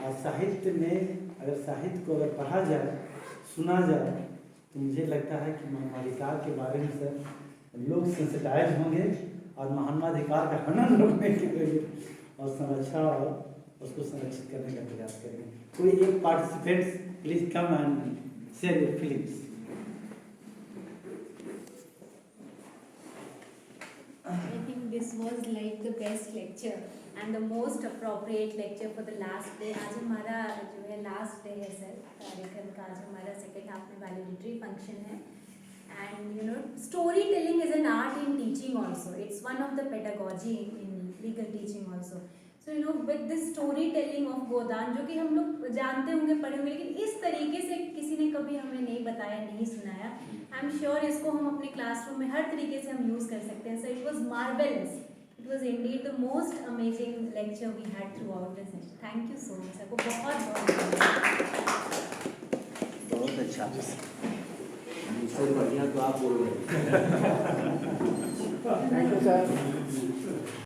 और साहित्य में अगर साहित्य को अगर पढ़ा जाए, सुना जाए, तो मुझे लगता है कि मानवाधिकार के बारे में सर लोग सेंसिटाइज होंगे और मानवाधिकार का हनन रोकने के लिए और संरक्षा और उसको संरक्षित करने का प्रयास करेंगे। कोई एक participants please come and share your feelings. I think this was like the best lecture and the most appropriate lecture for the last day. आज हमारा जो है last day है सर कार्यक्रम का, आज हमारा second half में valedictory function है। And you know, storytelling is an art in teaching also. It's one of the pedagogy in legal teaching also. So you know, with this storytelling of गोदान, जो कि हम लोग जानते होंगे, पढ़े होंगे, लेकिन इस तरीके से किसी ने कभी हमें नहीं बताया, नहीं सुनाया। आई एम श्योर इसको हम अपने क्लासरूम में हर तरीके से हम यूज़ कर सकते हैं। So it was marvellous, it was indeed the most amazing lecture we had throughout this session. Thank you so much sir को, बहुत अच्छा, मुझसे बढ़िया तो आप बोल रहे हैं। Thank you sir.